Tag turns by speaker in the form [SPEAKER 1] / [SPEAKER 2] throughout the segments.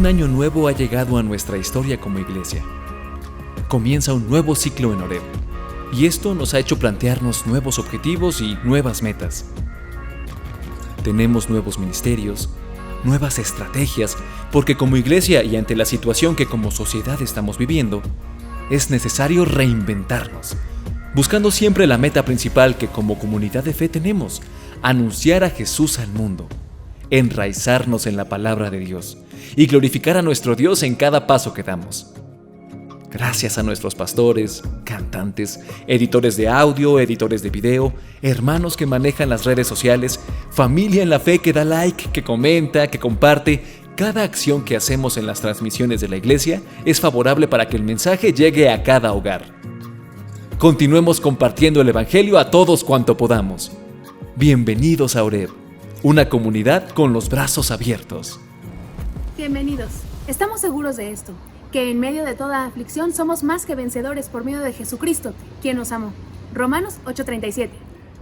[SPEAKER 1] Un año nuevo ha llegado a nuestra historia como iglesia. Comienza un nuevo ciclo en Oreb, y esto nos ha hecho plantearnos nuevos objetivos y nuevas metas. Tenemos nuevos ministerios, nuevas estrategias, porque como iglesia y ante la situación que como sociedad estamos viviendo, es necesario reinventarnos, buscando siempre la meta principal que como comunidad de fe tenemos: anunciar a Jesús al mundo, enraizarnos en la palabra de Dios y glorificar a nuestro Dios en cada paso que damos. Gracias a nuestros pastores, cantantes, editores de audio, editores de video, hermanos que manejan las redes sociales, familia en la fe que da like, que comenta, que comparte. Cada acción que hacemos en las transmisiones de la iglesia es favorable para que el mensaje llegue a cada hogar. Continuemos compartiendo el Evangelio a todos cuanto podamos. Bienvenidos a Oreb, una comunidad con los brazos abiertos.
[SPEAKER 2] Bienvenidos. Estamos seguros de esto, que en medio de toda aflicción somos más que vencedores por medio de Jesucristo, quien nos amó. Romanos 8:37.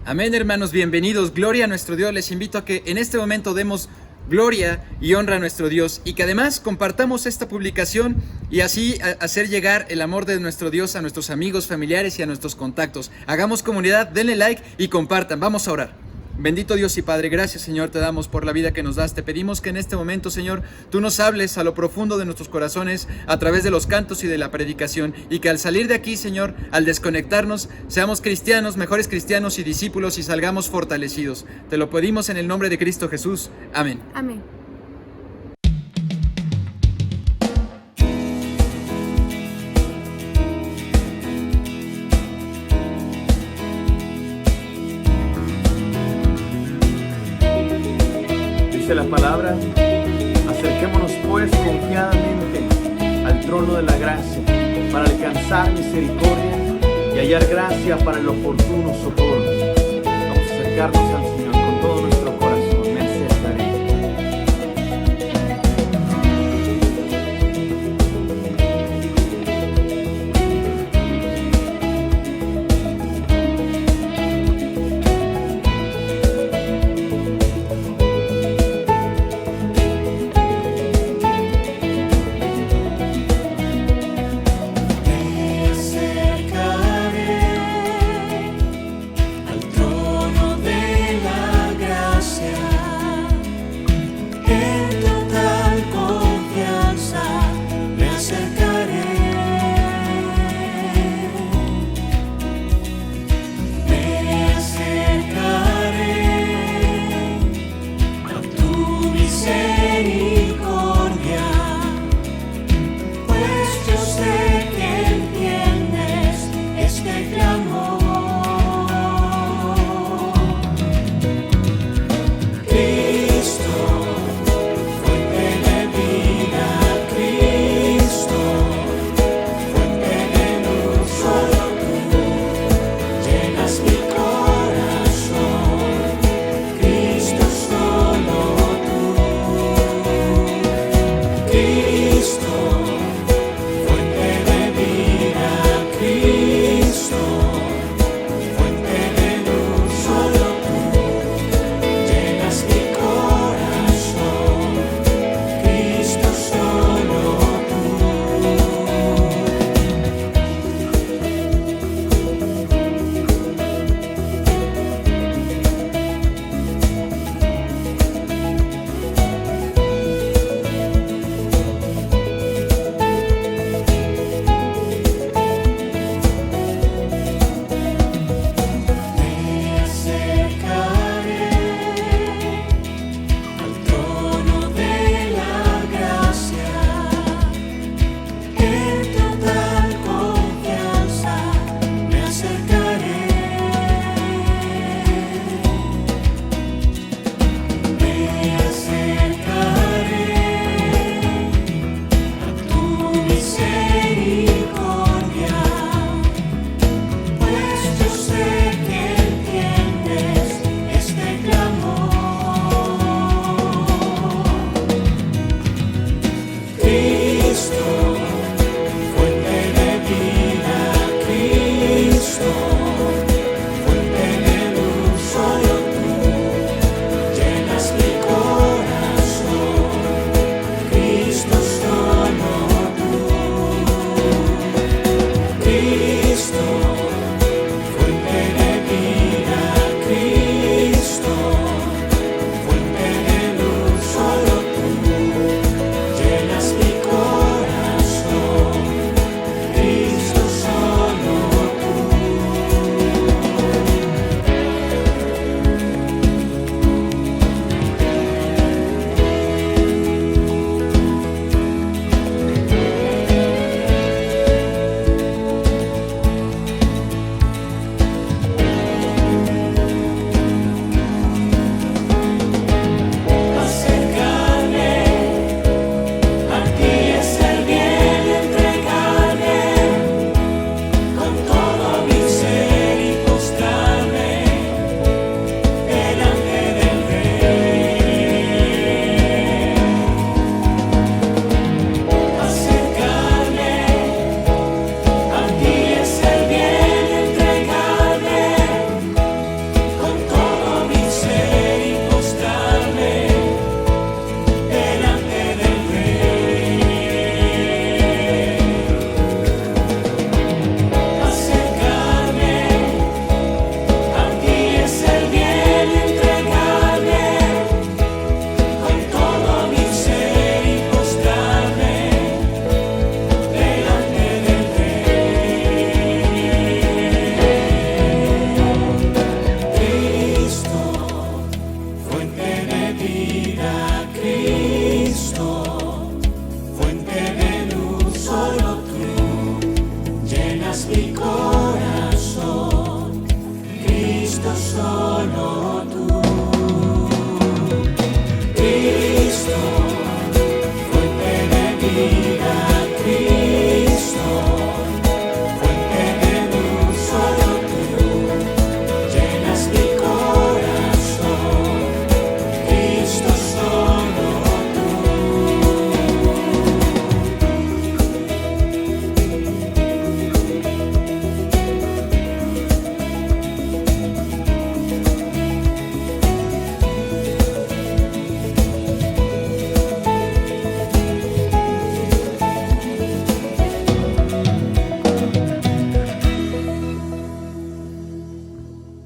[SPEAKER 3] Amén, hermanos, bienvenidos. Gloria a nuestro Dios. Les invito a que en este momento demos gloria y honra a nuestro Dios y que además compartamos esta publicación y así hacer llegar el amor de nuestro Dios a nuestros amigos, familiares y a nuestros contactos. Hagamos comunidad, denle like y compartan. Vamos a orar. Bendito Dios y Padre, gracias, Señor, te damos por la vida que nos das. Te pedimos que en este momento, Señor, tú nos hables a lo profundo de nuestros corazones a través de los cantos y de la predicación, y que al salir de aquí, Señor, al desconectarnos, seamos cristianos, mejores cristianos y discípulos, y salgamos fortalecidos. Te lo pedimos en el nombre de Cristo Jesús. Amén.
[SPEAKER 2] Amén.
[SPEAKER 4] Dice la palabra: acerquémonos pues confiadamente al trono de la gracia para alcanzar misericordia y hallar gracia para el oportuno socorro. Vamos a acercarnos al Señor con todo nuestro corazón. Me acercaré.
[SPEAKER 5] Al trono de la gracia.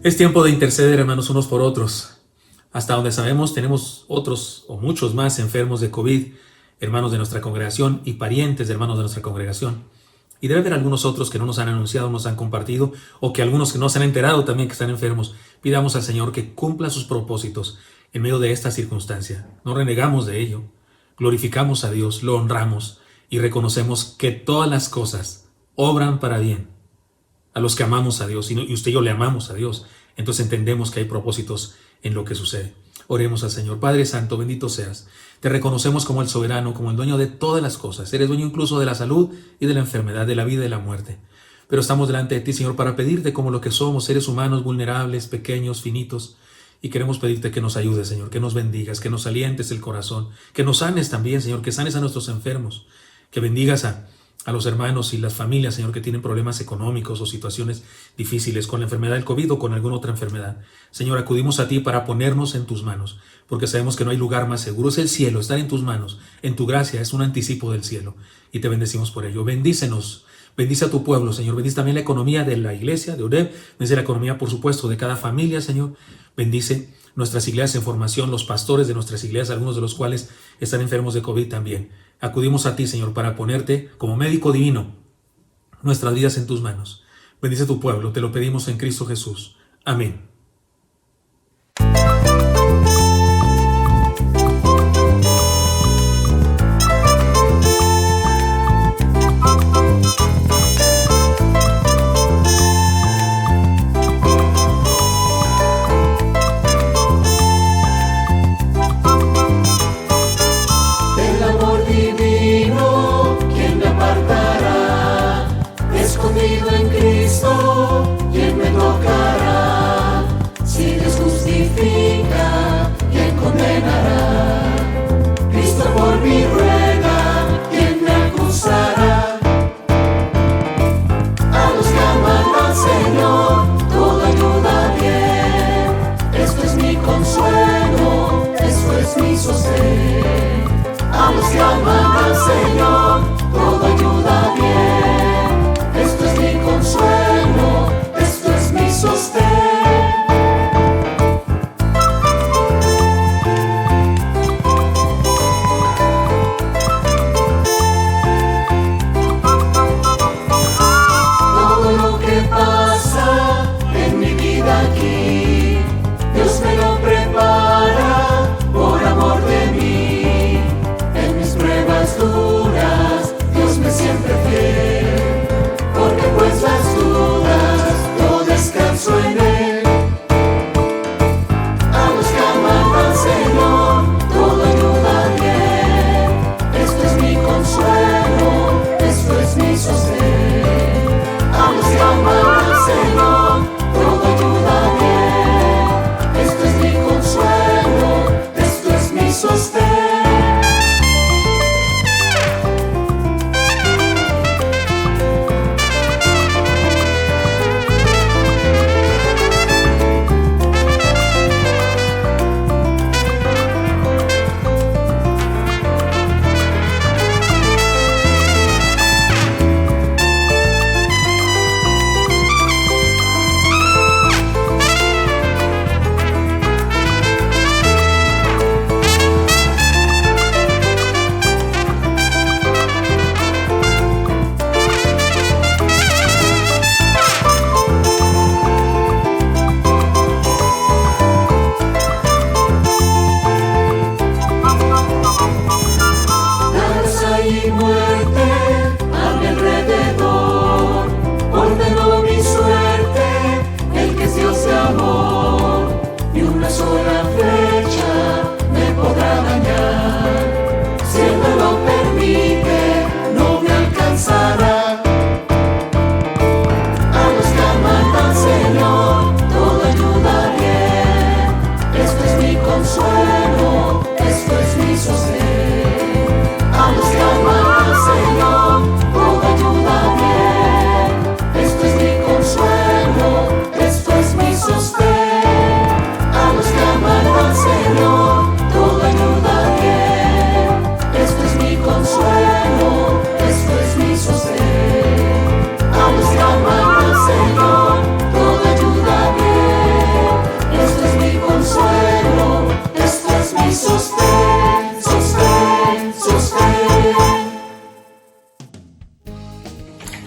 [SPEAKER 5] Es tiempo de interceder, hermanos, unos por otros. Hasta donde sabemos, tenemos otros o muchos más enfermos de COVID, hermanos de nuestra congregación y parientes de hermanos de nuestra congregación. Y debe haber algunos otros que no nos han anunciado, nos han compartido, o que algunos que no se han enterado también que están enfermos. Pidamos al Señor que cumpla sus propósitos en medio de esta circunstancia. No renegamos de ello. Glorificamos a Dios, lo honramos y reconocemos que todas las cosas obran para bien a los que amamos a Dios, y usted y yo le amamos a Dios. Entonces entendemos que hay propósitos en lo que sucede. Oremos al Señor. Padre Santo, bendito seas. Te reconocemos como el soberano, como el dueño de todas las cosas. Eres dueño incluso de la salud y de la enfermedad, de la vida y de la muerte. Pero estamos delante de ti, Señor, para pedirte como lo que somos, seres humanos vulnerables, pequeños, finitos. Y queremos pedirte que nos ayudes, Señor, que nos bendigas, que nos alientes el corazón, que nos sanes también, Señor, que sanes a nuestros enfermos, que bendigas a los hermanos y las familias, Señor, que tienen problemas económicos o situaciones difíciles con la enfermedad del COVID o con alguna otra enfermedad. Señor, acudimos a ti para ponernos en tus manos, porque sabemos que no hay lugar más seguro. Es el cielo, estar en tus manos, en tu gracia, es un anticipo del cielo. Y te bendecimos por ello. Bendícenos, bendice a tu pueblo, Señor. Bendice también la economía de la iglesia, de Oreb. Bendice la economía, por supuesto, de cada familia, Señor. Bendice nuestras iglesias en formación, los pastores de nuestras iglesias, algunos de los cuales están enfermos de COVID también. Acudimos a ti, Señor, para ponerte como médico divino nuestras vidas en tus manos. Bendice a tu pueblo, te lo pedimos en Cristo Jesús. Amén.
[SPEAKER 6] Escondido en Cristo, ¿quién me tocará?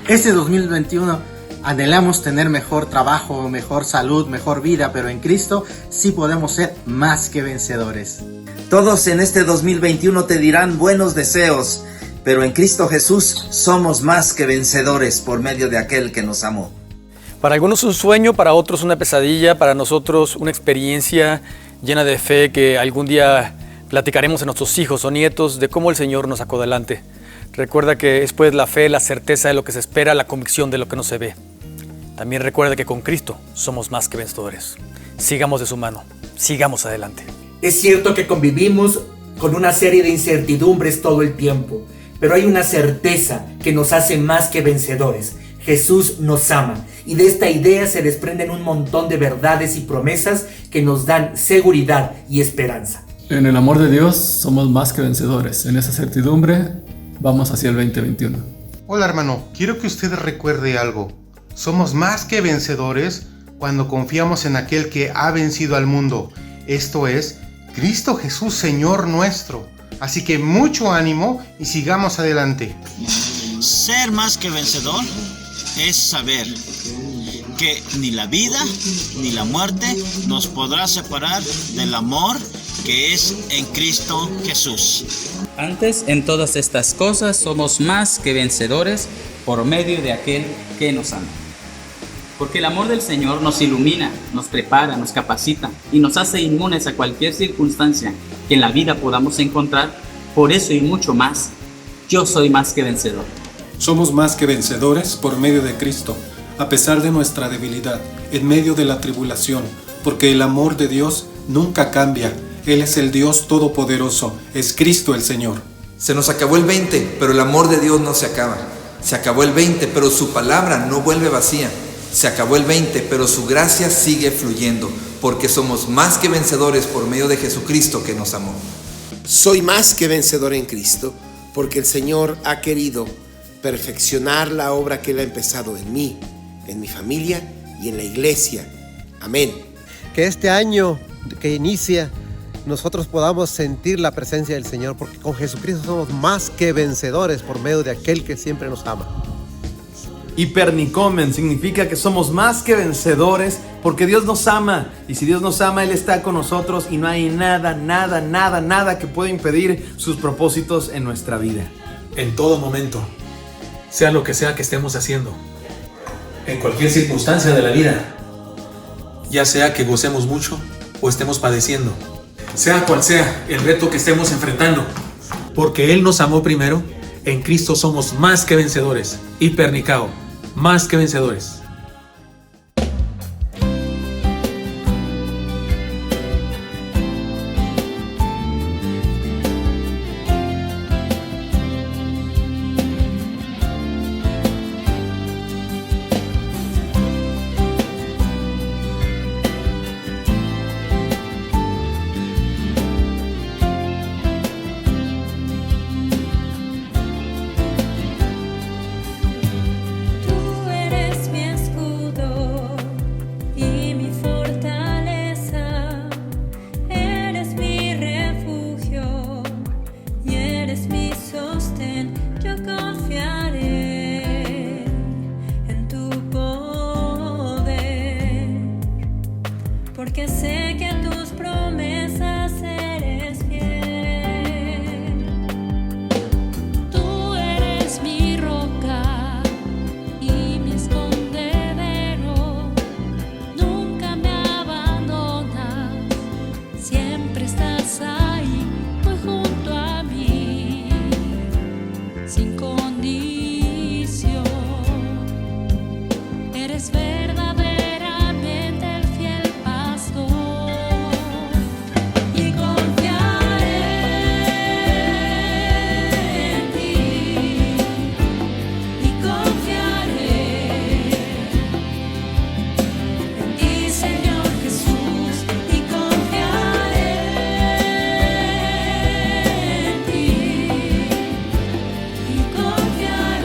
[SPEAKER 6] Este 2021 anhelamos tener mejor trabajo, mejor salud, mejor vida, pero en Cristo sí podemos ser más que vencedores.
[SPEAKER 7] Todos en este 2021 te dirán buenos deseos, pero en Cristo Jesús somos más que vencedores por medio de aquel que nos amó.
[SPEAKER 8] Para algunos un sueño, para otros una pesadilla, para nosotros una experiencia llena de fe que algún día platicaremos a nuestros hijos o nietos de cómo el Señor nos sacó adelante. Recuerda que es pues la fe, la certeza de lo que se espera, la convicción de lo que no se ve. También recuerda que con Cristo somos más que vencedores. Sigamos de su mano, sigamos adelante.
[SPEAKER 9] Es cierto que convivimos con una serie de incertidumbres todo el tiempo, pero hay una certeza que nos hace más que vencedores. Jesús nos ama, y de esta idea se desprenden un montón de verdades y promesas que nos dan seguridad y esperanza.
[SPEAKER 10] En el amor de Dios somos más que vencedores. En esa certidumbre vamos hacia el 2021.
[SPEAKER 11] Hola hermano, quiero que usted recuerde algo. Somos más que vencedores cuando confiamos en aquel que ha vencido al mundo. Esto es, Cristo Jesús, Señor nuestro. Así que mucho ánimo y sigamos adelante.
[SPEAKER 12] Ser más que vencedor es saber que ni la vida ni la muerte nos podrá separar del amor que es en Cristo Jesús.
[SPEAKER 13] Antes, en todas estas cosas, somos más que vencedores por medio de aquel que nos ama. Porque el amor del Señor nos ilumina, nos prepara, nos capacita y nos hace inmunes a cualquier circunstancia que en la vida podamos encontrar. Por eso y mucho más, yo soy más que vencedor.
[SPEAKER 14] Somos más que vencedores por medio de Cristo, a pesar de nuestra debilidad, en medio de la tribulación, porque el amor de Dios nunca cambia. Él es el Dios Todopoderoso, es Cristo el Señor.
[SPEAKER 15] Se nos acabó el 20, pero el amor de Dios no se acaba. Se acabó el 20, pero su palabra no vuelve vacía. Se acabó el 20, pero su gracia sigue fluyendo, porque somos más que vencedores por medio de Jesucristo que nos amó.
[SPEAKER 16] Soy más que vencedor en Cristo, porque el Señor ha querido perfeccionar la obra que Él ha empezado en mí, en mi familia y en la iglesia. Amén.
[SPEAKER 17] Que este año que inicia nosotros podamos sentir la presencia del Señor, porque con Jesucristo somos más que vencedores por medio de aquel que siempre nos ama.
[SPEAKER 4] Hipernicomen significa que somos más que vencedores porque Dios nos ama, y si Dios nos ama, Él está con nosotros y no hay nada que pueda impedir sus propósitos en nuestra vida.
[SPEAKER 5] En todo momento, sea lo que sea que estemos haciendo, en cualquier circunstancia de la vida, ya sea que gocemos mucho o estemos padeciendo, sea cual sea el reto que estemos enfrentando, porque Él nos amó primero, en Cristo somos más que vencedores. Hipernicao, más que vencedores.
[SPEAKER 18] Porque sé que a tus promesas eres fiel. Tú eres mi roca y mi escondedero. Nunca me abandonas, siempre estás ahí, muy junto a mí, sin condición. Eres verdadero. Confiar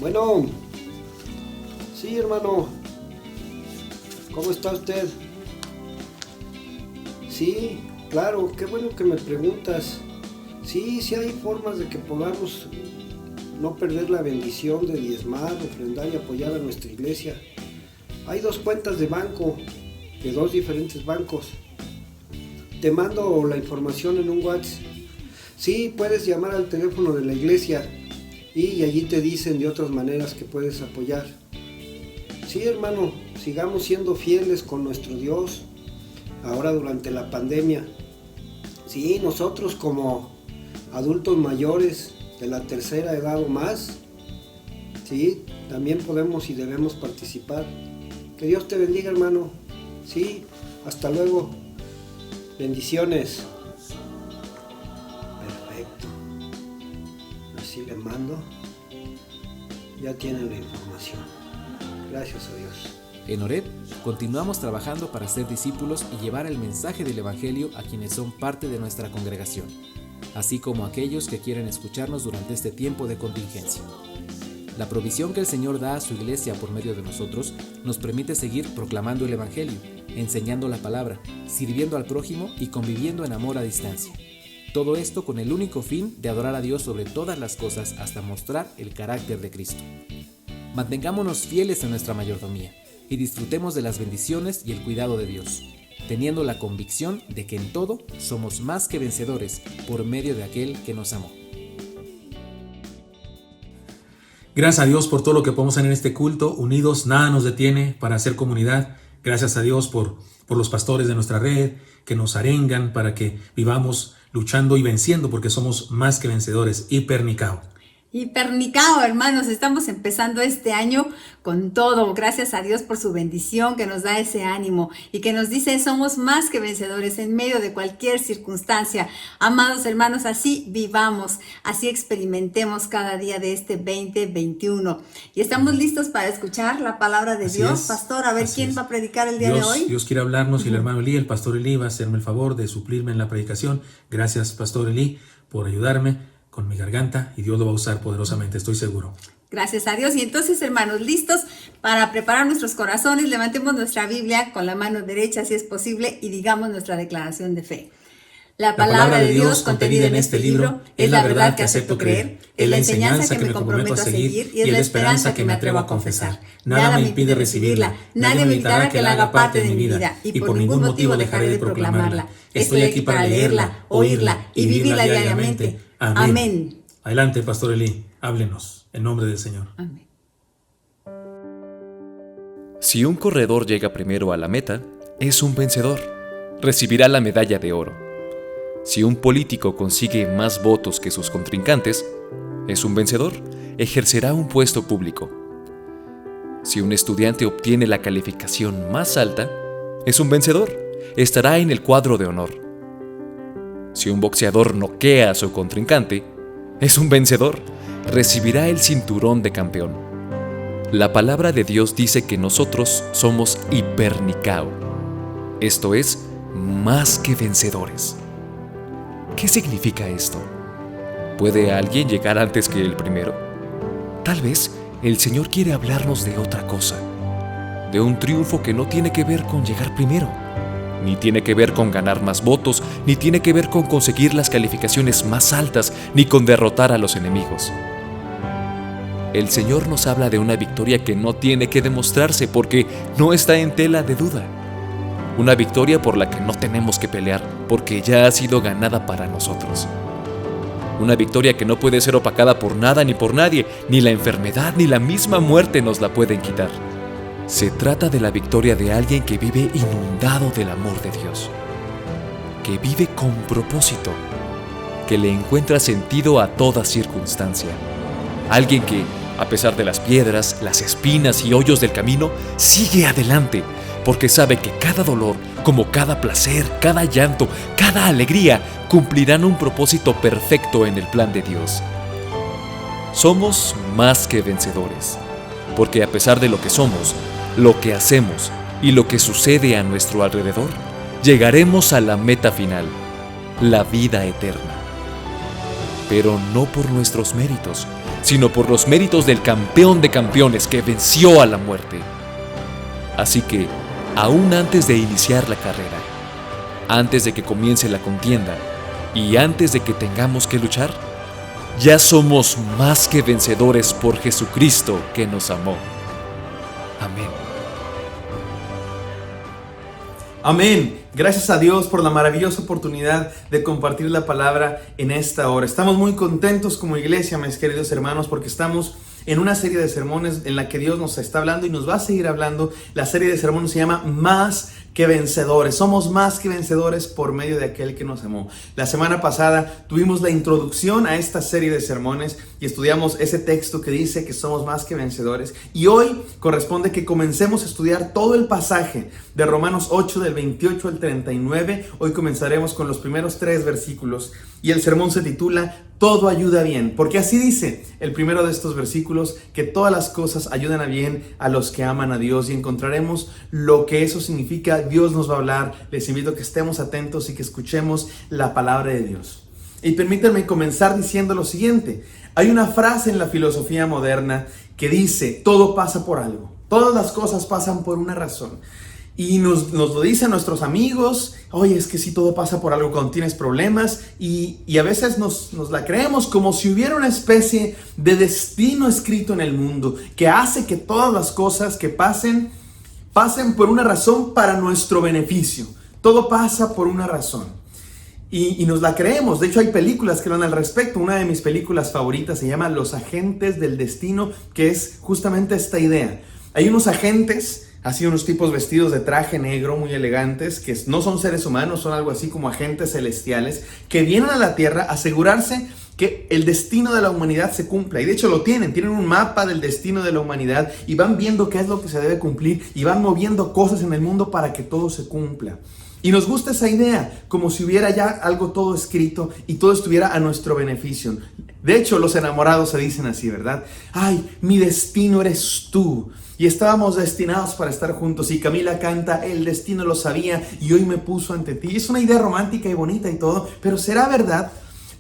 [SPEAKER 19] Bueno, sí, hermano, ¿cómo está usted? Sí, claro, qué bueno que me preguntas. Sí, sí hay formas de que podamos no perder la bendición de diezmar, ofrendar y apoyar a nuestra iglesia. Hay 2 cuentas de banco, de 2 diferentes bancos. Te mando la información en un WhatsApp. Sí, puedes llamar al teléfono de la iglesia y allí te dicen de otras maneras que puedes apoyar. Sí, hermano, sigamos siendo fieles con nuestro Dios ahora durante la pandemia. Sí, nosotros como adultos mayores de la tercera edad o más, sí, también podemos y debemos participar. Que Dios te bendiga, hermano. Sí, hasta luego. Bendiciones. Perfecto. Así le mando. Ya tienen la información. Gracias a Dios.
[SPEAKER 20] En Oreb, continuamos trabajando para ser discípulos y llevar el mensaje del Evangelio a quienes son parte de nuestra congregación, así como a aquellos que quieren escucharnos durante este tiempo de contingencia. La provisión que el Señor da a su iglesia por medio de nosotros nos permite seguir proclamando el Evangelio, enseñando la palabra, sirviendo al prójimo y conviviendo en amor a distancia. Todo esto con el único fin de adorar a Dios sobre todas las cosas hasta mostrar el carácter de Cristo. Mantengámonos fieles a nuestra mayordomía y disfrutemos de las bendiciones y el cuidado de Dios, teniendo la convicción de que en todo somos más que vencedores por medio de aquel que nos amó.
[SPEAKER 5] Gracias a Dios por todo lo que podemos hacer en este culto. Unidos, nada nos detiene para hacer comunidad. Gracias a Dios por los pastores de nuestra red que nos arengan para que vivamos luchando y venciendo, porque somos más que vencedores. Hipernicao.
[SPEAKER 21] Hipernicao, hermanos, estamos empezando este año con todo. Gracias a Dios por su bendición que nos da ese ánimo y que nos dice somos más que vencedores en medio de cualquier circunstancia. Amados hermanos, así vivamos, así experimentemos cada día de este 2021. Y estamos listos para escuchar la palabra de Dios. Pastor, a ver quién va a predicar el día de hoy.
[SPEAKER 5] Dios quiere hablarnos y el hermano Elí, el pastor Elí, va a hacerme el favor de suplirme en la predicación. Gracias, pastor Elí, por ayudarme con mi garganta, y Dios lo va a usar poderosamente, estoy seguro.
[SPEAKER 21] Gracias a Dios. Y entonces, hermanos, listos para preparar nuestros corazones, levantemos nuestra Biblia con la mano derecha, si es posible, y digamos nuestra declaración de fe. La palabra de Dios contenida en este libro es la verdad que acepto creer, es la enseñanza que me comprometo a seguir y es la esperanza que me atrevo a confesar. Nada me impide recibirla, nadie me evitará que la haga parte de mi vida y por ningún motivo dejaré de proclamarla. Estoy aquí para leerla, oírla y vivirla diariamente. Amén.
[SPEAKER 5] Adelante, pastor Elí, háblenos en nombre del Señor.
[SPEAKER 21] Amén.
[SPEAKER 1] Si un corredor llega primero a la meta, es un vencedor. Recibirá la medalla de oro. Si un político consigue más votos que sus contrincantes, es un vencedor. Ejercerá un puesto público. Si un estudiante obtiene la calificación más alta, es un vencedor. Estará en el cuadro de honor. Si un boxeador noquea a su contrincante, es un vencedor. Recibirá el cinturón de campeón. La palabra de Dios dice que nosotros somos hipernicao. Esto es, más que vencedores. ¿Qué significa esto? ¿Puede alguien llegar antes que el primero? Tal vez el Señor quiere hablarnos de otra cosa. De un triunfo que no tiene que ver con llegar primero. Ni tiene que ver con ganar más votos, ni tiene que ver con conseguir las calificaciones más altas, ni con derrotar a los enemigos. El Señor nos habla de una victoria que no tiene que demostrarse porque no está en tela de duda. Una victoria por la que no tenemos que pelear porque ya ha sido ganada para nosotros. Una victoria que no puede ser opacada por nada ni por nadie, ni la enfermedad ni la misma muerte nos la pueden quitar. Se trata de la victoria de alguien que vive inundado del amor de Dios, que vive con propósito, que le encuentra sentido a toda circunstancia. Alguien que, a pesar de las piedras, las espinas y hoyos del camino, sigue adelante, porque sabe que cada dolor, como cada placer, cada llanto, cada alegría, cumplirán un propósito perfecto en el plan de Dios. Somos más que vencedores, porque a pesar de lo que somos, lo que hacemos y lo que sucede a nuestro alrededor, llegaremos a la meta final, la vida eterna. pero no por nuestros méritos, sino por los méritos del campeón de campeones que venció a la muerte. Así que, aún antes de iniciar la carrera, antes de que comience la contienda y antes de que tengamos que luchar, ya somos más que vencedores por Jesucristo que nos amó. Amén.
[SPEAKER 4] Amén. Gracias a Dios por la maravillosa oportunidad de compartir la palabra en esta hora. Estamos muy contentos como iglesia, mis queridos hermanos, porque estamos en una serie de sermones en la que Dios nos está hablando y nos va a seguir hablando. La serie de sermones se llama Más que Vencedores. Somos más que vencedores por medio de aquel que nos amó. La semana pasada tuvimos la introducción a esta serie de sermones y estudiamos ese texto que dice que somos más que vencedores. Y hoy corresponde que comencemos a estudiar todo el pasaje de Romanos 8 del 28 al 39. Hoy comenzaremos con los primeros 3 versículos y el sermón se titula Todo ayuda bien, porque así dice el primero de estos versículos, que todas las cosas ayudan a bien a los que aman a Dios, y encontraremos lo que eso significa. Dios nos va a hablar. Les invito a que estemos atentos y que escuchemos la palabra de Dios. Y permítanme comenzar diciendo lo siguiente. Hay una frase en la filosofía moderna que dice, todo pasa por algo. Todas las cosas pasan por una razón. Y nos lo dicen nuestros amigos. Oye, es que sí, todo pasa por algo cuando tienes problemas. Y a veces nos la creemos como si hubiera una especie de destino escrito en el mundo que hace que todas las cosas que pasen por una razón para nuestro beneficio. Todo pasa por una razón. Y nos la creemos. De hecho, hay películas que hablan al respecto. Una de mis películas favoritas se llama Los Agentes del Destino, que es justamente esta idea. Hay unos agentes, así unos tipos vestidos de traje negro muy elegantes, que no son seres humanos, son algo así como agentes celestiales, que vienen a la Tierra a asegurarse que el destino de la humanidad se cumpla. Y de hecho lo tienen un mapa del destino de la humanidad y van viendo qué es lo que se debe cumplir y van moviendo cosas en el mundo para que todo se cumpla. Y nos gusta esa idea, como si hubiera ya algo todo escrito y todo estuviera a nuestro beneficio. De hecho, los enamorados se dicen así, ¿verdad? Ay, mi destino eres tú. Y estábamos destinados para estar juntos. Y Camila canta, el destino lo sabía y hoy me puso ante ti. Es una idea romántica y bonita y todo, pero ¿será verdad?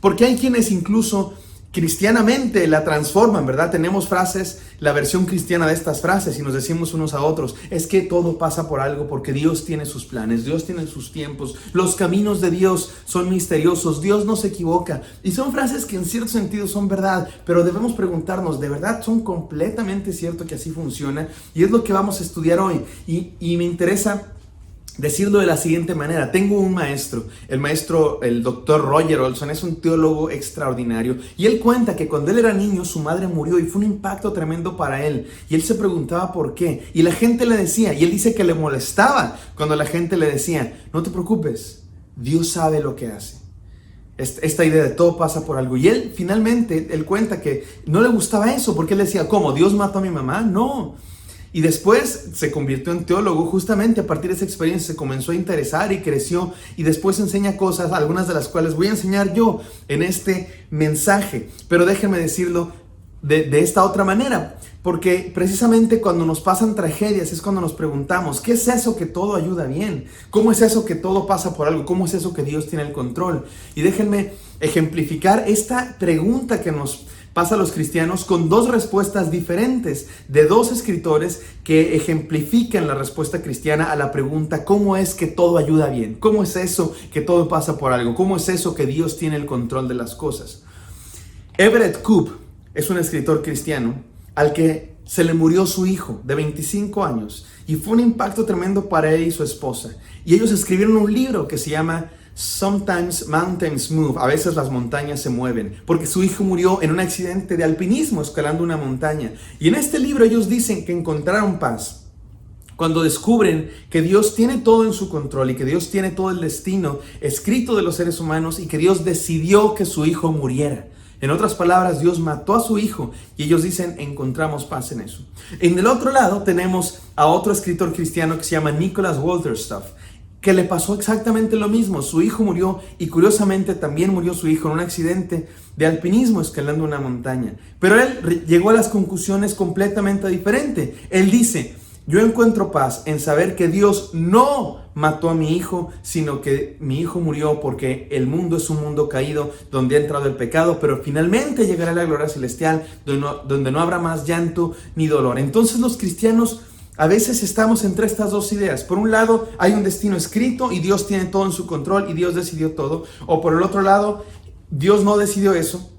[SPEAKER 4] Porque hay quienes incluso cristianamente la transforman, ¿verdad? Tenemos frases, la versión cristiana de estas frases, y nos decimos unos a otros, es que todo pasa por algo porque Dios tiene sus planes, Dios tiene sus tiempos, los caminos de Dios son misteriosos, Dios no se equivoca. Y son frases que en cierto sentido son verdad, pero debemos preguntarnos, ¿de verdad son completamente cierto que así funciona? Y es lo que vamos a estudiar hoy. Y me interesa decirlo de la siguiente manera. Tengo un maestro, el doctor Roger Olson, es un teólogo extraordinario, y él cuenta que cuando él era niño su madre murió y fue un impacto tremendo para él, y él se preguntaba por qué, y la gente le decía, y él dice que le molestaba cuando la gente le decía, no te preocupes, Dios sabe lo que hace. Esta idea de todo pasa por algo. Y él finalmente, él cuenta que no le gustaba eso, porque él decía, ¿cómo? ¿Dios mató a mi mamá? No. Y después se convirtió en teólogo. Justamente a partir de esa experiencia se comenzó a interesar y creció, y después enseña cosas, algunas de las cuales voy a enseñar yo en este mensaje. Pero déjenme decirlo de esta otra manera, porque precisamente cuando nos pasan tragedias es cuando nos preguntamos, ¿qué es eso que todo ayuda bien? ¿Cómo es eso que todo pasa por algo? ¿Cómo es eso que Dios tiene el control? Y déjenme ejemplificar esta pregunta que nos pasa a los cristianos con 2 respuestas diferentes de 2 escritores que ejemplifican la respuesta cristiana a la pregunta ¿cómo es que todo ayuda bien? ¿Cómo es eso que todo pasa por algo? ¿Cómo es eso que Dios tiene el control de las cosas? Everett Koop es un escritor cristiano al que se le murió su hijo de 25 años y fue un impacto tremendo para él y su esposa. Y ellos escribieron un libro que se llama Sometimes Mountains Move, a veces las montañas se mueven, porque su hijo murió en un accidente de alpinismo escalando una montaña. Y en este libro ellos dicen que encontraron paz cuando descubren que Dios tiene todo en su control y que Dios tiene todo el destino escrito de los seres humanos y que Dios decidió que su hijo muriera. En otras palabras, Dios mató a su hijo y ellos dicen, encontramos paz en eso. En el otro lado tenemos a otro escritor cristiano que se llama Nicholas Wolterstorff, que le pasó exactamente lo mismo. Su hijo murió y curiosamente también murió su hijo en un accidente de alpinismo escalando una montaña. Pero él llegó a las conclusiones completamente diferentes. Él dice, Yo encuentro paz en saber que Dios no mató a mi hijo, sino que mi hijo murió porque el mundo es un mundo caído donde ha entrado el pecado, pero finalmente llegará la gloria celestial donde no habrá más llanto ni dolor. Entonces los cristianos a veces estamos entre estas dos ideas. Por un lado hay un destino escrito y Dios tiene todo en su control y Dios decidió todo. O por el otro lado, Dios no decidió eso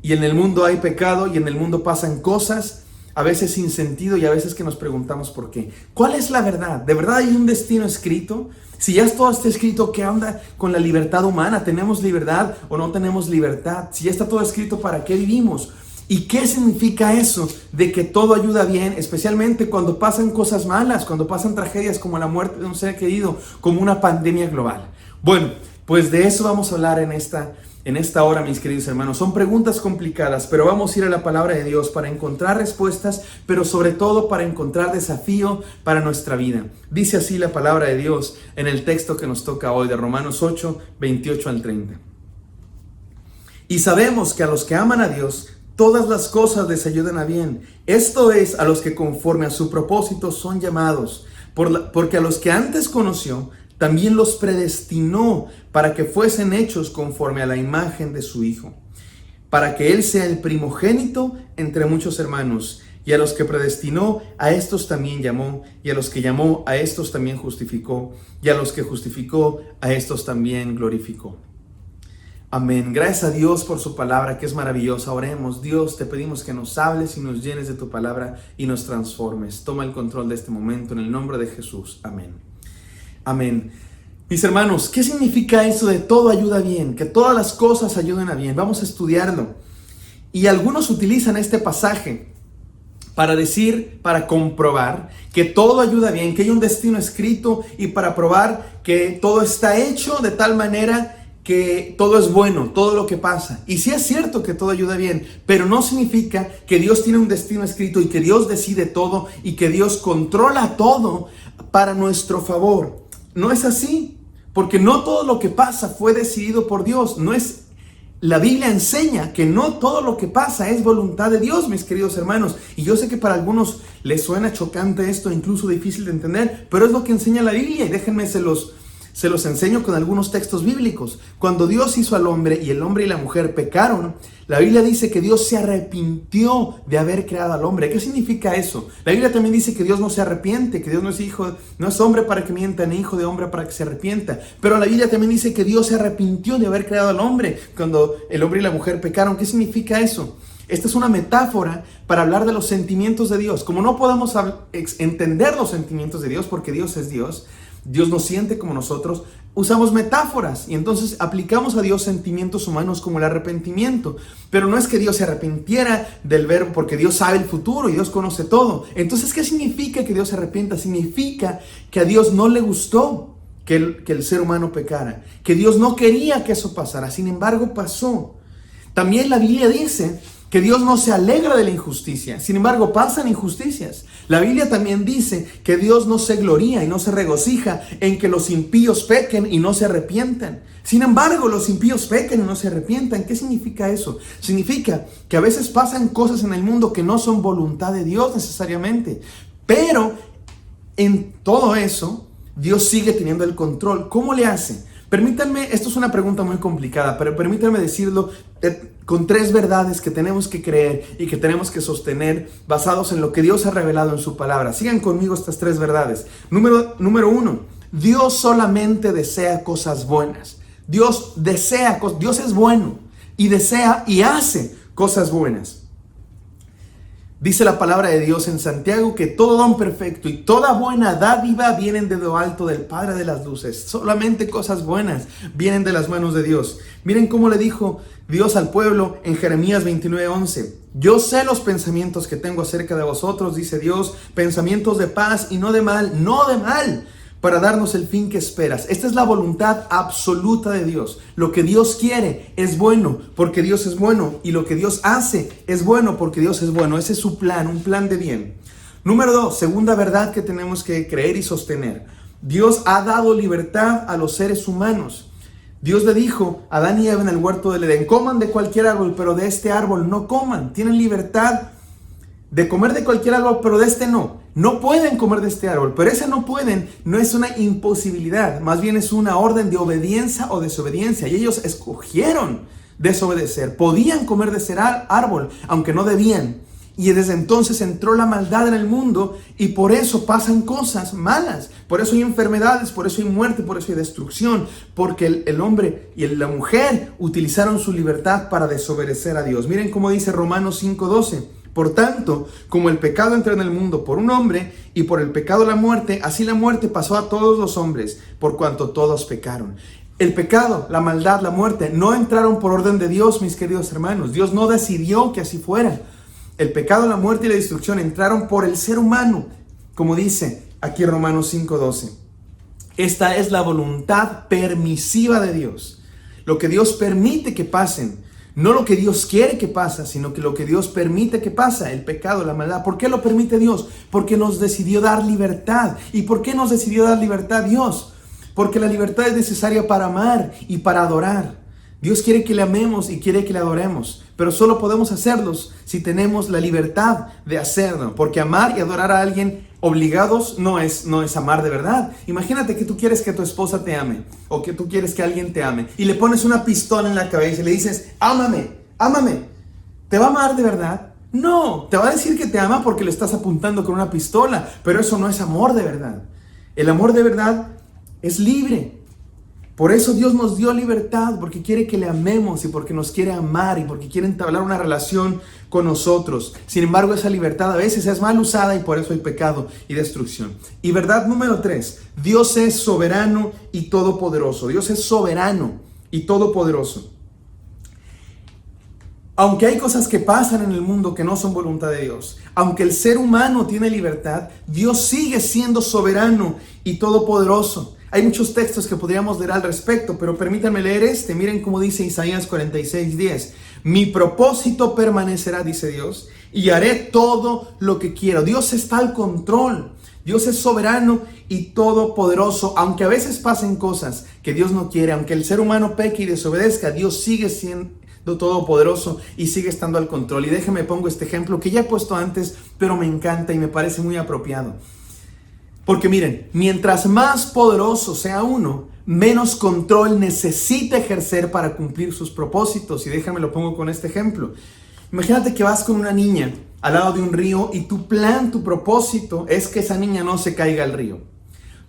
[SPEAKER 4] y en el mundo hay pecado y en el mundo pasan cosas a veces sin sentido y a veces que nos preguntamos por qué. ¿Cuál es la verdad? ¿De verdad hay un destino escrito? Si ya todo está escrito, ¿qué onda con la libertad humana? ¿Tenemos libertad o no tenemos libertad? Si ya está todo escrito, ¿para qué vivimos? ¿Y qué significa eso de que todo ayuda bien? Especialmente cuando pasan cosas malas, cuando pasan tragedias como la muerte de un ser querido, como una pandemia global. Bueno, pues de eso vamos a hablar en esta hora, mis queridos hermanos. Son preguntas complicadas, pero vamos a ir a la palabra de Dios para encontrar respuestas, pero sobre todo para encontrar desafío para nuestra vida. Dice así la palabra de Dios en el texto que nos toca hoy, de Romanos 8, 28 al 30. Y sabemos que a los que aman a Dios, todas las cosas les ayudan a bien. Esto es, a los que conforme a su propósito son llamados, porque a los que antes conoció, también los predestinó para que fuesen hechos conforme a la imagen de su Hijo, para que Él sea el primogénito entre muchos hermanos. Y a los que predestinó, a estos también llamó, y a los que llamó, a estos también justificó, y a los que justificó, a estos también glorificó. Amén. Gracias a Dios por su palabra, que es maravillosa. Oremos. Dios, te pedimos que nos hables y nos llenes de tu palabra y nos transformes. Toma el control de este momento en el nombre de Jesús. Amén. Amén. Mis hermanos, ¿qué significa eso de todo ayuda bien? Que todas las cosas ayuden a bien. Vamos a estudiarlo. Y algunos utilizan este pasaje para comprobar que todo ayuda bien, que hay un destino escrito y para probar que todo está hecho de tal manera que todo es bueno, todo lo que pasa. Y sí es cierto que todo ayuda bien, pero no significa que Dios tiene un destino escrito y que Dios decide todo y que Dios controla todo para nuestro favor. No es así, porque no todo lo que pasa fue decidido por Dios. La Biblia enseña que no todo lo que pasa es voluntad de Dios, mis queridos hermanos. Y yo sé que para algunos les suena chocante esto, incluso difícil de entender, pero es lo que enseña la Biblia y déjenme se los enseño con algunos textos bíblicos. Cuando Dios hizo al hombre y el hombre y la mujer pecaron, la Biblia dice que Dios se arrepintió de haber creado al hombre. ¿Qué significa eso? La Biblia también dice que Dios no se arrepiente, que Dios no es hombre para que mienta, ni hijo de hombre para que se arrepienta. Pero la Biblia también dice que Dios se arrepintió de haber creado al hombre cuando el hombre y la mujer pecaron. ¿Qué significa eso? Esta es una metáfora para hablar de los sentimientos de Dios. Como no podemos entender los sentimientos de Dios porque Dios es Dios, Dios no siente como nosotros, usamos metáforas y entonces aplicamos a Dios sentimientos humanos como el arrepentimiento. Pero no es que Dios se arrepintiera del verbo porque Dios sabe el futuro y Dios conoce todo. Entonces, ¿qué significa que Dios se arrepienta? Significa que a Dios no le gustó que el ser humano pecara, que Dios no quería que eso pasara, sin embargo pasó. También la Biblia dice que Dios no se alegra de la injusticia, sin embargo pasan injusticias. La Biblia también dice que Dios no se gloría y no se regocija en que los impíos pequen y no se arrepientan. Sin embargo, los impíos pecan y no se arrepientan. ¿Qué significa eso? Significa que a veces pasan cosas en el mundo que no son voluntad de Dios necesariamente, pero en todo eso Dios sigue teniendo el control. ¿Cómo le hace? Permítanme, esto es una pregunta muy complicada, pero permítanme decirlo con tres verdades que tenemos que creer y que tenemos que sostener basados en lo que Dios ha revelado en su palabra. Sigan conmigo estas tres verdades. Número uno, Dios solamente desea cosas buenas. Dios es bueno y desea y hace cosas buenas. Dice la palabra de Dios en Santiago que todo don perfecto y toda buena dádiva vienen de lo alto del Padre de las luces. Solamente cosas buenas vienen de las manos de Dios. Miren cómo le dijo Dios al pueblo en Jeremías 29:11. Yo sé los pensamientos que tengo acerca de vosotros, dice Dios, pensamientos de paz y no de mal, para darnos el fin que esperas. Esta es la voluntad absoluta de Dios. Lo que Dios quiere es bueno porque Dios es bueno, y lo que Dios hace es bueno porque Dios es bueno. Ese es su plan, un plan de bien. Número 2, segunda verdad que tenemos que creer y sostener. Dios ha dado libertad a los seres humanos. Dios le dijo a Adán y Eva en el huerto del Edén: coman de cualquier árbol, pero de este árbol no coman. Tienen libertad de comer de cualquier árbol, pero de este no. no pueden comer de este árbol, pero ese no pueden no es una imposibilidad, más bien es una orden de obediencia o desobediencia, y ellos escogieron desobedecer. Podían comer de ese árbol, aunque no debían. Y desde entonces entró la maldad en el mundo y por eso pasan cosas malas. Por eso hay enfermedades, por eso hay muerte, por eso hay destrucción. Porque el hombre y la mujer utilizaron su libertad para desobedecer a Dios. Miren cómo dice Romanos 5:12. Por tanto, como el pecado entró en el mundo por un hombre y por el pecado la muerte, así la muerte pasó a todos los hombres, por cuanto todos pecaron. El pecado, la maldad, la muerte no entraron por orden de Dios, mis queridos hermanos. Dios no decidió que así fuera. El pecado, la muerte y la destrucción entraron por el ser humano, como dice aquí Romanos 5:12. Esta es la voluntad permisiva de Dios. Lo que Dios permite que pasen, no lo que Dios quiere que pase, sino que lo que Dios permite que pase, el pecado, la maldad. ¿Por qué lo permite Dios? Porque nos decidió dar libertad. ¿Y por qué nos decidió dar libertad Dios? Porque la libertad es necesaria para amar y para adorar. Dios quiere que le amemos y quiere que le adoremos, pero solo podemos hacerlos si tenemos la libertad de hacerlo, porque amar y adorar a alguien obligados no es amar de verdad. Imagínate que tú quieres que tu esposa te ame, o que tú quieres que alguien te ame, y le pones una pistola en la cabeza y le dices, ámame, ámame. ¿Te va a amar de verdad? No, te va a decir que te ama porque le estás apuntando con una pistola, pero eso no es amor de verdad. El amor de verdad es libre. Por eso Dios nos dio libertad, porque quiere que le amemos y porque nos quiere amar y porque quiere entablar una relación con nosotros. Sin embargo, esa libertad a veces es mal usada y por eso hay pecado y destrucción. Y verdad número 3, Dios es soberano y todopoderoso. Dios es soberano y todopoderoso. Aunque hay cosas que pasan en el mundo que no son voluntad de Dios, aunque el ser humano tiene libertad, Dios sigue siendo soberano y todopoderoso. Hay muchos textos que podríamos leer al respecto, pero permítanme leer este. Miren cómo dice Isaías 46:10. Mi propósito permanecerá, dice Dios, y haré todo lo que quiero. Dios está al control. Dios es soberano y todopoderoso. Aunque a veces pasen cosas que Dios no quiere, aunque el ser humano peque y desobedezca, Dios sigue siendo todopoderoso y sigue estando al control. Y déjenme pongo este ejemplo que ya he puesto antes, pero me encanta y me parece muy apropiado. Porque miren, mientras más poderoso sea uno, menos control necesita ejercer para cumplir sus propósitos. Y déjame lo pongo con este ejemplo. Imagínate que vas con una niña al lado de un río y tu plan, tu propósito es que esa niña no se caiga al río.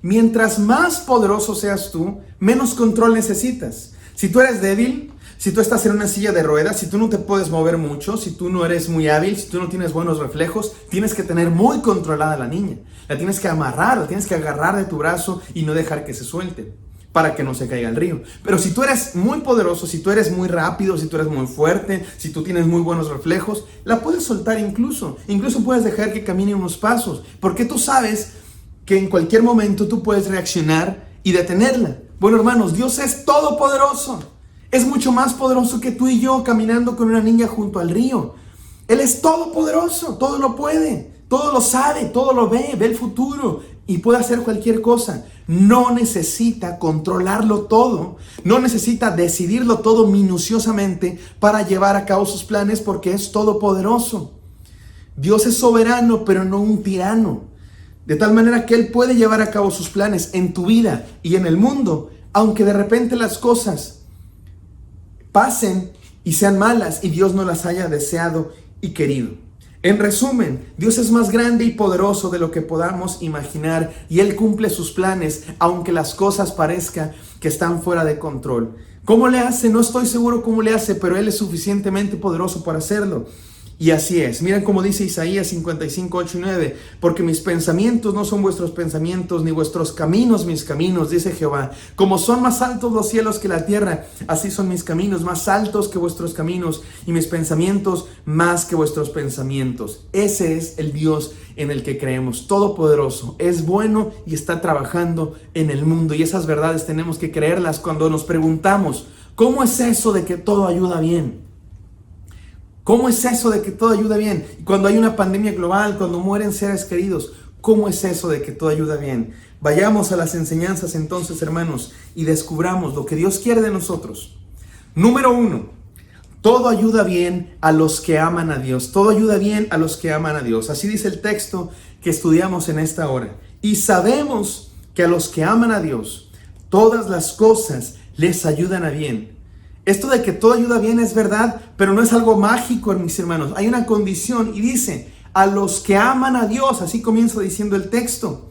[SPEAKER 4] Mientras más poderoso seas tú, menos control necesitas. Si tú eres débil, si tú estás en una silla de ruedas, si tú no te puedes mover mucho, si tú no eres muy hábil, si tú no tienes buenos reflejos, tienes que tener muy controlada a la niña. La tienes que amarrar, la tienes que agarrar de tu brazo y no dejar que se suelte para que no se caiga al río. Pero si tú eres muy poderoso, si tú eres muy rápido, si tú eres muy fuerte, si tú tienes muy buenos reflejos, la puedes soltar incluso puedes dejar que camine unos pasos, porque tú sabes que en cualquier momento tú puedes reaccionar y detenerla. Bueno, hermanos, Dios es todopoderoso. Es mucho más poderoso que tú y yo caminando con una niña junto al río. Él es todopoderoso, todo lo puede, todo lo sabe, todo lo ve el futuro y puede hacer cualquier cosa. No necesita controlarlo todo, no necesita decidirlo todo minuciosamente para llevar a cabo sus planes porque es todopoderoso. Dios es soberano, pero no un tirano. De tal manera que Él puede llevar a cabo sus planes en tu vida y en el mundo, aunque de repente las cosas pasen y sean malas y Dios no las haya deseado y querido. En resumen, Dios es más grande y poderoso de lo que podamos imaginar y Él cumple sus planes aunque las cosas parezcan que están fuera de control. ¿Cómo le hace? No estoy seguro cómo le hace, pero Él es suficientemente poderoso para hacerlo. Y así es. Miren cómo dice Isaías 55, 8 y 9. Porque mis pensamientos no son vuestros pensamientos, ni vuestros caminos mis caminos, dice Jehová. Como son más altos los cielos que la tierra, así son mis caminos más altos que vuestros caminos, y mis pensamientos más que vuestros pensamientos. Ese es el Dios en el que creemos, todopoderoso. Es bueno y está trabajando en el mundo. Y esas verdades tenemos que creerlas cuando nos preguntamos, ¿cómo es eso de que todo ayuda bien? ¿Cómo es eso de que todo ayuda bien? Cuando hay una pandemia global, cuando mueren seres queridos, ¿cómo es eso de que todo ayuda bien? Vayamos a las enseñanzas entonces, hermanos, y descubramos lo que Dios quiere de nosotros. Número 1, todo ayuda bien a los que aman a Dios. Todo ayuda bien a los que aman a Dios. Así dice el texto que estudiamos en esta hora. Y sabemos que a los que aman a Dios, todas las cosas les ayudan a bien. Esto de que todo ayuda bien es verdad, pero no es algo mágico, mis hermanos. Hay una condición y dice, a los que aman a Dios, así comienza diciendo el texto.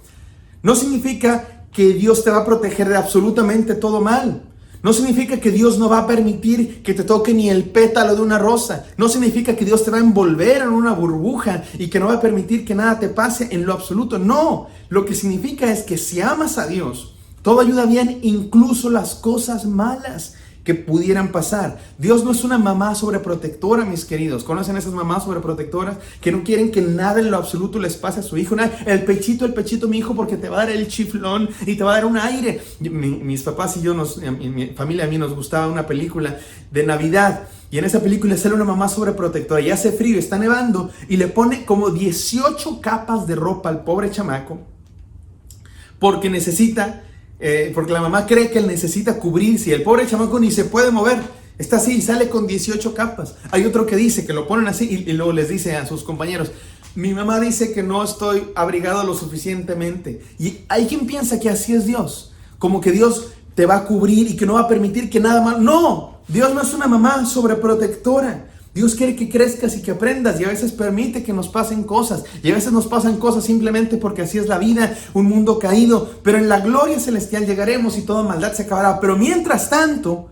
[SPEAKER 4] No significa que Dios te va a proteger de absolutamente todo mal. No significa que Dios no va a permitir que te toque ni el pétalo de una rosa. No significa que Dios te va a envolver en una burbuja y que no va a permitir que nada te pase en lo absoluto. No, lo que significa es que si amas a Dios, todo ayuda bien, incluso las cosas malas que pudieran pasar. Dios no es una mamá sobreprotectora, mis queridos. ¿Conocen esas mamás sobreprotectoras que no quieren que nada en lo absoluto les pase a su hijo? Nada, el pechito, mi hijo, porque te va a dar el chiflón y te va a dar un aire. Mis papás y yo, mi familia, a mí nos gustaba una película de Navidad. Y en esa película sale una mamá sobreprotectora y hace frío, está nevando y le pone como 18 capas de ropa al pobre chamaco porque necesita... porque la mamá cree que él necesita cubrirse y el pobre chamaco ni se puede mover. Está así y sale con 18 capas. Hay otro que dice que lo ponen así y luego les dice a sus compañeros, mi mamá dice que no estoy abrigado lo suficientemente. Y hay quien piensa que así es Dios. Como que Dios te va a cubrir y que no va a permitir que nada mal. No, Dios no es una mamá sobreprotectora. Dios quiere que crezcas y que aprendas y a veces permite que nos pasen cosas y a veces nos pasan cosas simplemente porque así es la vida, un mundo caído, pero en la gloria celestial llegaremos y toda maldad se acabará. Pero mientras tanto,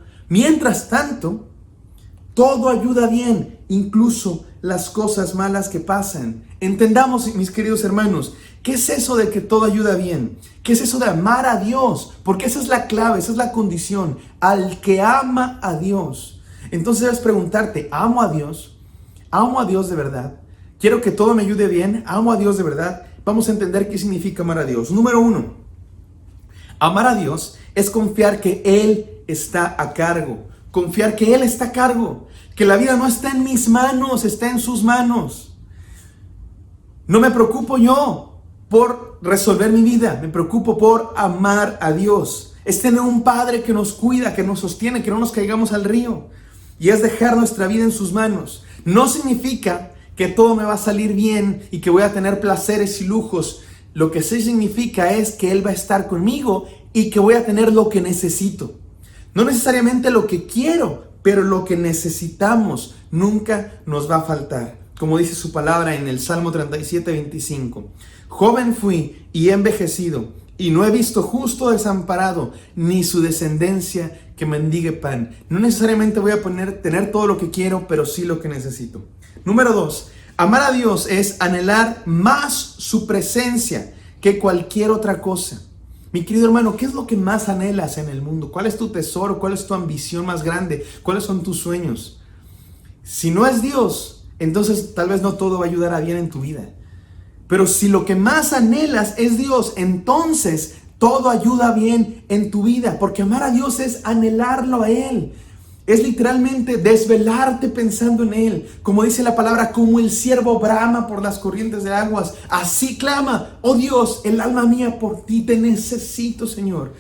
[SPEAKER 4] todo ayuda bien, incluso las cosas malas que pasan. Entendamos, mis queridos hermanos, ¿qué es eso de que todo ayuda bien? ¿Qué es eso de amar a Dios? Porque esa es la clave, esa es la condición. Al que ama a Dios. Entonces debes preguntarte, ¿amo a Dios? ¿Amo a Dios de verdad? ¿Quiero que todo me ayude bien? ¿Amo a Dios de verdad? Vamos a entender qué significa amar a Dios. Número 1, amar a Dios es confiar que Él está a cargo. Confiar que Él está a cargo. Que la vida no está en mis manos, está en sus manos. No me preocupo yo por resolver mi vida, me preocupo por amar a Dios. Es tener un Padre que nos cuida, que nos sostiene, que no nos caigamos al río. Y es dejar nuestra vida en sus manos. No significa que todo me va a salir bien y que voy a tener placeres y lujos. Lo que sí significa es que Él va a estar conmigo y que voy a tener lo que necesito. No necesariamente lo que quiero, pero lo que necesitamos nunca nos va a faltar. Como dice su palabra en el Salmo 37:25. Joven fui y he envejecido, y no he visto justo desamparado, ni su descendencia que mendigue pan. No necesariamente voy a tener todo lo que quiero, pero sí lo que necesito. Número 2, amar a Dios es anhelar más su presencia que cualquier otra cosa. Mi querido hermano, ¿qué es lo que más anhelas en el mundo? ¿Cuál es tu tesoro? ¿Cuál es tu ambición más grande? ¿Cuáles son tus sueños? Si no es Dios, entonces tal vez no todo va a ayudar a bien en tu vida. Pero si lo que más anhelas es Dios, entonces todo ayuda bien en tu vida. Porque amar a Dios es anhelarlo a Él. Es literalmente desvelarte pensando en Él. Como dice la palabra, como el ciervo brama por las corrientes de aguas, así clama, oh Dios, el alma mía por ti te necesito, Señor.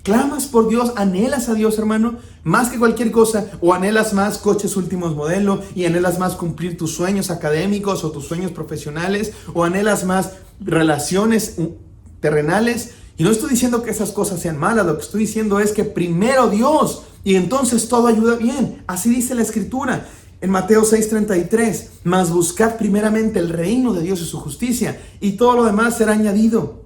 [SPEAKER 4] ¿Clamas por Dios? ¿Anhelas a Dios, hermano? Más que cualquier cosa. ¿O anhelas más coches últimos modelo? ¿Y anhelas más cumplir tus sueños académicos o tus sueños profesionales? ¿O anhelas más relaciones terrenales? Y no estoy diciendo que esas cosas sean malas. Lo que estoy diciendo es que primero Dios y entonces todo ayuda bien. Así dice la Escritura en Mateo 6:33. Mas buscad primeramente el reino de Dios y su justicia, y todo lo demás será añadido.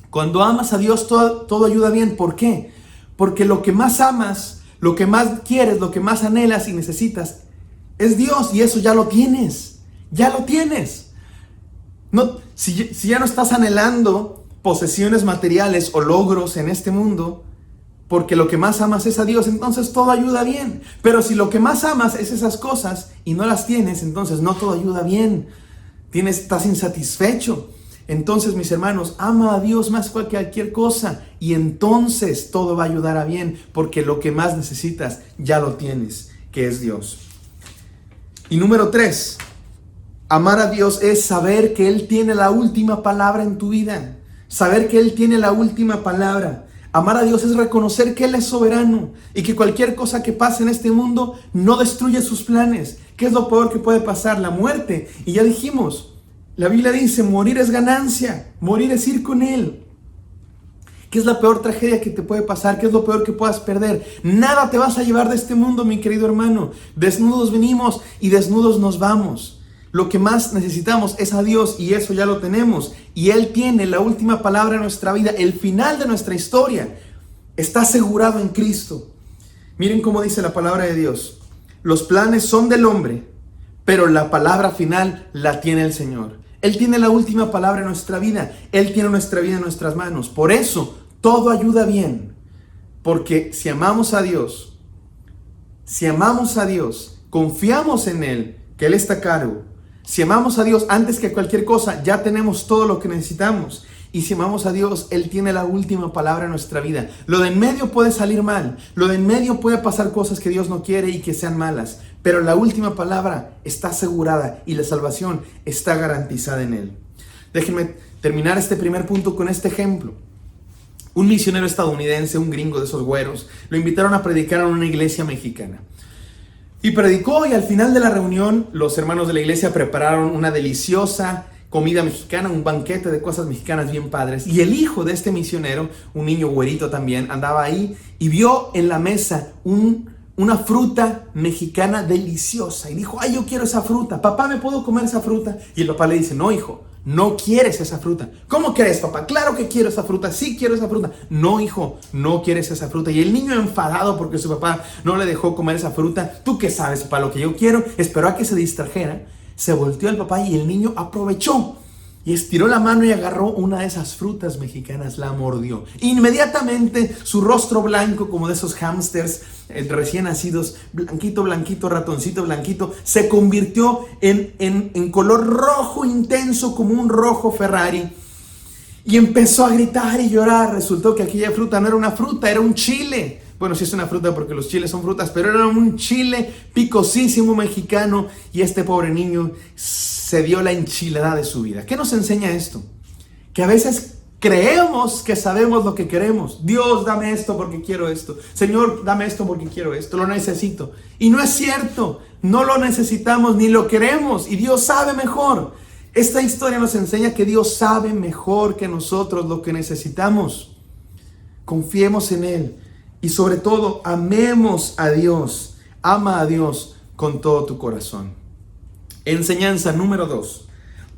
[SPEAKER 4] Cuando amas a Dios, todo ayuda bien. ¿Por qué? Porque lo que más amas, lo que más quieres, lo que más anhelas y necesitas es Dios, y eso ya lo tienes. Ya lo tienes. No, si ya no estás anhelando posesiones materiales o logros en este mundo, porque lo que más amas es a Dios, entonces todo ayuda bien. Pero si lo que más amas es esas cosas y no las tienes, entonces no todo ayuda bien. Estás insatisfecho. Entonces, mis hermanos, ama a Dios más que cualquier cosa y entonces todo va a ayudar a bien, porque lo que más necesitas ya lo tienes, que es Dios. Y número 3, amar a Dios es saber que Él tiene la última palabra en tu vida. Saber que Él tiene la última palabra. Amar a Dios es reconocer que Él es soberano y que cualquier cosa que pase en este mundo no destruye sus planes. ¿Qué es lo peor que puede pasar? La muerte. Y ya dijimos, La Biblia dice, morir es ganancia, morir es ir con Él. ¿Qué es la peor tragedia que te puede pasar? ¿Qué es lo peor que puedas perder? Nada te vas a llevar de este mundo, mi querido hermano. Desnudos venimos y desnudos nos vamos. Lo que más necesitamos es a Dios y eso ya lo tenemos. Y Él tiene la última palabra en nuestra vida. El final de nuestra historia está asegurado en Cristo. Miren cómo dice la palabra de Dios. Los planes son del hombre, pero la palabra final la tiene el Señor. Él tiene la última palabra en nuestra vida. Él tiene nuestra vida en nuestras manos. Por eso, todo ayuda bien. Porque si amamos a Dios, confiamos en Él, que Él está a cargo. Si amamos a Dios antes que cualquier cosa, ya tenemos todo lo que necesitamos. Y si amamos a Dios, Él tiene la última palabra en nuestra vida. Lo de en medio puede salir mal. Lo de en medio puede pasar cosas que Dios no quiere y que sean malas. Pero la última palabra está asegurada y la salvación está garantizada en Él. Déjenme terminar este primer punto con este ejemplo. Un misionero estadounidense, un gringo de esos güeros, lo invitaron a predicar en una iglesia mexicana. Y predicó, y al final de la reunión, los hermanos de la iglesia prepararon una deliciosa comida mexicana, un banquete de cosas mexicanas bien padres. Y el hijo de este misionero, un niño güerito también, andaba ahí y vio en la mesa una fruta mexicana deliciosa. Y dijo, ay, yo quiero esa fruta. Papá, ¿me puedo comer esa fruta? Y el papá le dice, no, hijo, no quieres esa fruta. ¿Cómo quieres, papá? Claro que quiero esa fruta, sí quiero esa fruta. No, hijo, no quieres esa fruta. Y el niño enfadado porque su papá no le dejó comer esa fruta. ¿Tú qué sabes, papá? Lo que yo quiero. Esperó a que se distrajera. Se volteó al papá y el niño aprovechó y estiró la mano y agarró una de esas frutas mexicanas, la mordió. Inmediatamente su rostro blanco, como de esos hámsters recién nacidos, blanquito, blanquito, ratoncito blanquito, se convirtió en color rojo intenso, como un rojo Ferrari. Y empezó a gritar y llorar. Resultó que aquella fruta no era una fruta, era un chile. Bueno, sí es una fruta porque los chiles son frutas, pero era un chile picosísimo mexicano y este pobre niño se dio la enchilada de su vida. ¿Qué nos enseña esto? Que a veces creemos que sabemos lo que queremos. Dios, dame esto porque quiero esto. Señor, dame esto porque quiero esto. Lo necesito. Y no es cierto. No lo necesitamos ni lo queremos. Y Dios sabe mejor. Esta historia nos enseña que Dios sabe mejor que nosotros lo que necesitamos. Confiemos en Él. Y sobre todo, amemos a Dios. Ama a Dios con todo tu corazón. Enseñanza número 2.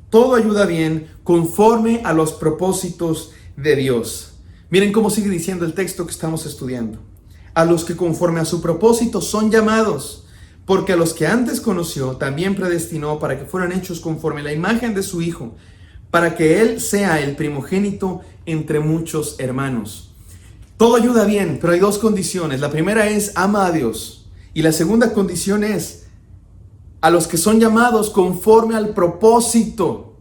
[SPEAKER 4] Todo ayuda bien conforme a los propósitos de Dios. Miren cómo sigue diciendo el texto que estamos estudiando. A los que conforme a su propósito son llamados, porque a los que antes conoció también predestinó para que fueran hechos conforme a la imagen de su Hijo, para que Él sea el primogénito entre muchos hermanos. Todo ayuda bien, pero hay dos condiciones. La primera es ama a Dios. Y la segunda condición es a los que son llamados conforme al propósito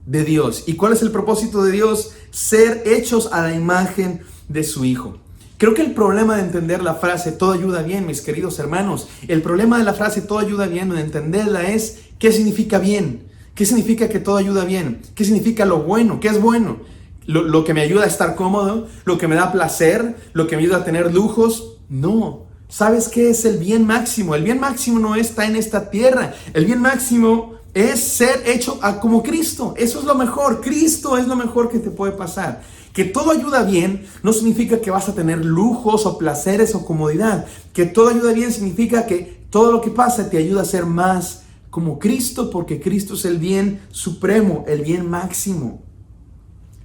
[SPEAKER 4] de Dios. ¿Y cuál es el propósito de Dios? Ser hechos a la imagen de su Hijo. Creo que el problema de entender la frase todo ayuda bien, mis queridos hermanos, el problema de la frase todo ayuda bien, de entenderla es ¿qué significa bien? ¿Qué significa que todo ayuda bien? ¿Qué significa lo bueno? ¿Qué es bueno? Lo que me ayuda a estar cómodo, lo que me da placer, lo que me ayuda a tener lujos. No. ¿Sabes qué es el bien máximo? El bien máximo no está en esta tierra. El bien máximo es ser hecho como Cristo. Eso es lo mejor. Cristo es lo mejor que te puede pasar. Que todo ayuda bien no significa que vas a tener lujos o placeres o comodidad. Que todo ayuda bien significa que todo lo que pasa te ayuda a ser más como Cristo, porque Cristo es el bien supremo, el bien máximo.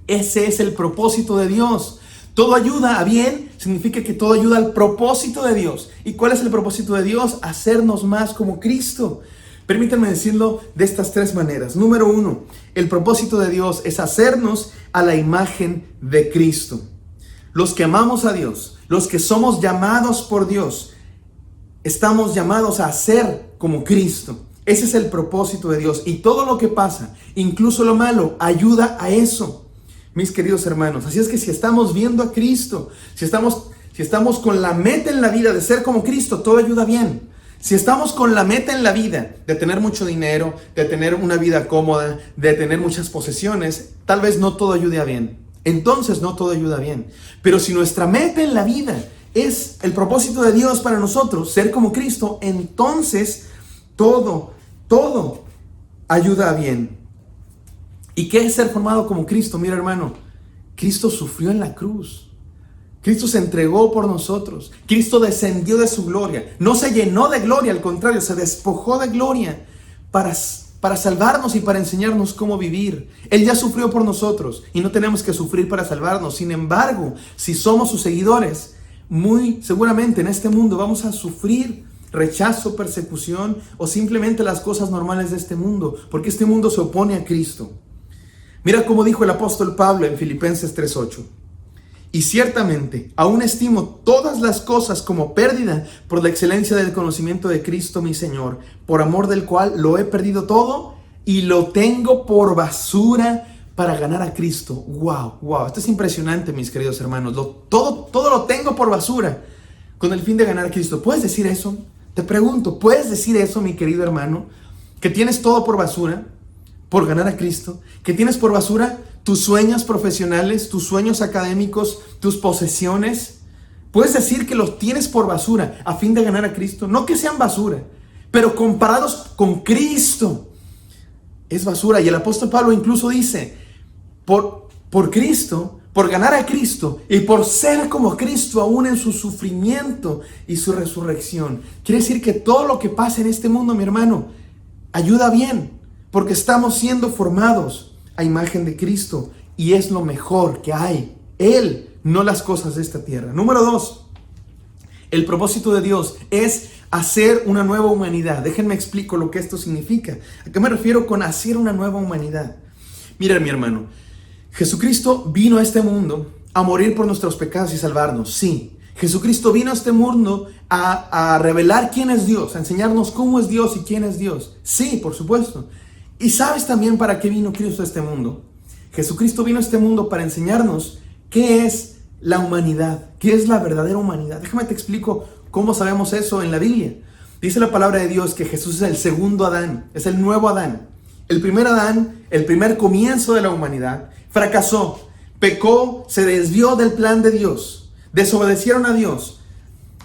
[SPEAKER 4] Ese es el propósito de Dios. Todo ayuda a bien significa que todo ayuda al propósito de Dios. ¿Y cuál es el propósito de Dios? Hacernos más como Cristo. Permítanme decirlo de estas tres maneras. Número 1, el propósito de Dios es hacernos a la imagen de Cristo. Los que amamos a Dios, los que somos llamados por Dios, estamos llamados a ser como Cristo. Ese es el propósito de Dios. Y todo lo que pasa, incluso lo malo, ayuda a eso. Mis queridos hermanos, así es que si estamos viendo a Cristo, si estamos con la meta en la vida de ser como Cristo, todo ayuda bien. Si estamos con la meta en la vida de tener mucho dinero, de tener una vida cómoda, de tener muchas posesiones, tal vez no todo ayude a bien. Entonces no todo ayuda bien. Pero si nuestra meta en la vida es el propósito de Dios para nosotros, ser como Cristo, entonces todo ayuda a bien. ¿Y qué es ser formado como Cristo? Mira, hermano, Cristo sufrió en la cruz. Cristo se entregó por nosotros. Cristo descendió de su gloria. No se llenó de gloria, al contrario, se despojó de gloria para salvarnos y para enseñarnos cómo vivir. Él ya sufrió por nosotros y no tenemos que sufrir para salvarnos. Sin embargo, si somos sus seguidores, muy seguramente en este mundo vamos a sufrir rechazo, persecución o simplemente las cosas normales de este mundo, porque este mundo se opone a Cristo. Mira cómo dijo el apóstol Pablo en Filipenses 3:8. Y ciertamente, aún estimo todas las cosas como pérdida por la excelencia del conocimiento de Cristo mi Señor, por amor del cual lo he perdido todo y lo tengo por basura para ganar a Cristo. Wow, esto es impresionante, mis queridos hermanos. Todo lo tengo por basura con el fin de ganar a Cristo. ¿Puedes decir eso? Te pregunto, ¿puedes decir eso, mi querido hermano? Que tienes todo por basura por ganar a Cristo, que tienes por basura tus sueños profesionales, tus sueños académicos, tus posesiones. Puedes decir que los tienes por basura a fin de ganar a Cristo. No que sean basura, pero comparados con Cristo es basura. Y el apóstol Pablo incluso dice, por Cristo, por ganar a Cristo y por ser como Cristo aún en su sufrimiento y su resurrección. Quiere decir que todo lo que pasa en este mundo, mi hermano, ayuda bien, porque estamos siendo formados a imagen de Cristo y es lo mejor que hay. Él, no las cosas de esta tierra. Número 2, el propósito de Dios es hacer una nueva humanidad. Déjenme explico lo que esto significa. ¿A qué me refiero con hacer una nueva humanidad? Mira, mi hermano, Jesucristo vino a este mundo a morir por nuestros pecados y salvarnos. Sí, Jesucristo vino a este mundo a revelar quién es Dios, a enseñarnos cómo es Dios y quién es Dios. Sí, por supuesto. ¿Y sabes también para qué vino Cristo a este mundo? Jesucristo vino a este mundo para enseñarnos qué es la humanidad, qué es la verdadera humanidad. Déjame te explico cómo sabemos eso en la Biblia. Dice la palabra de Dios que Jesús es el segundo Adán, es el nuevo Adán. El primer Adán, el primer comienzo de la humanidad, fracasó, pecó, se desvió del plan de Dios, desobedecieron a Dios,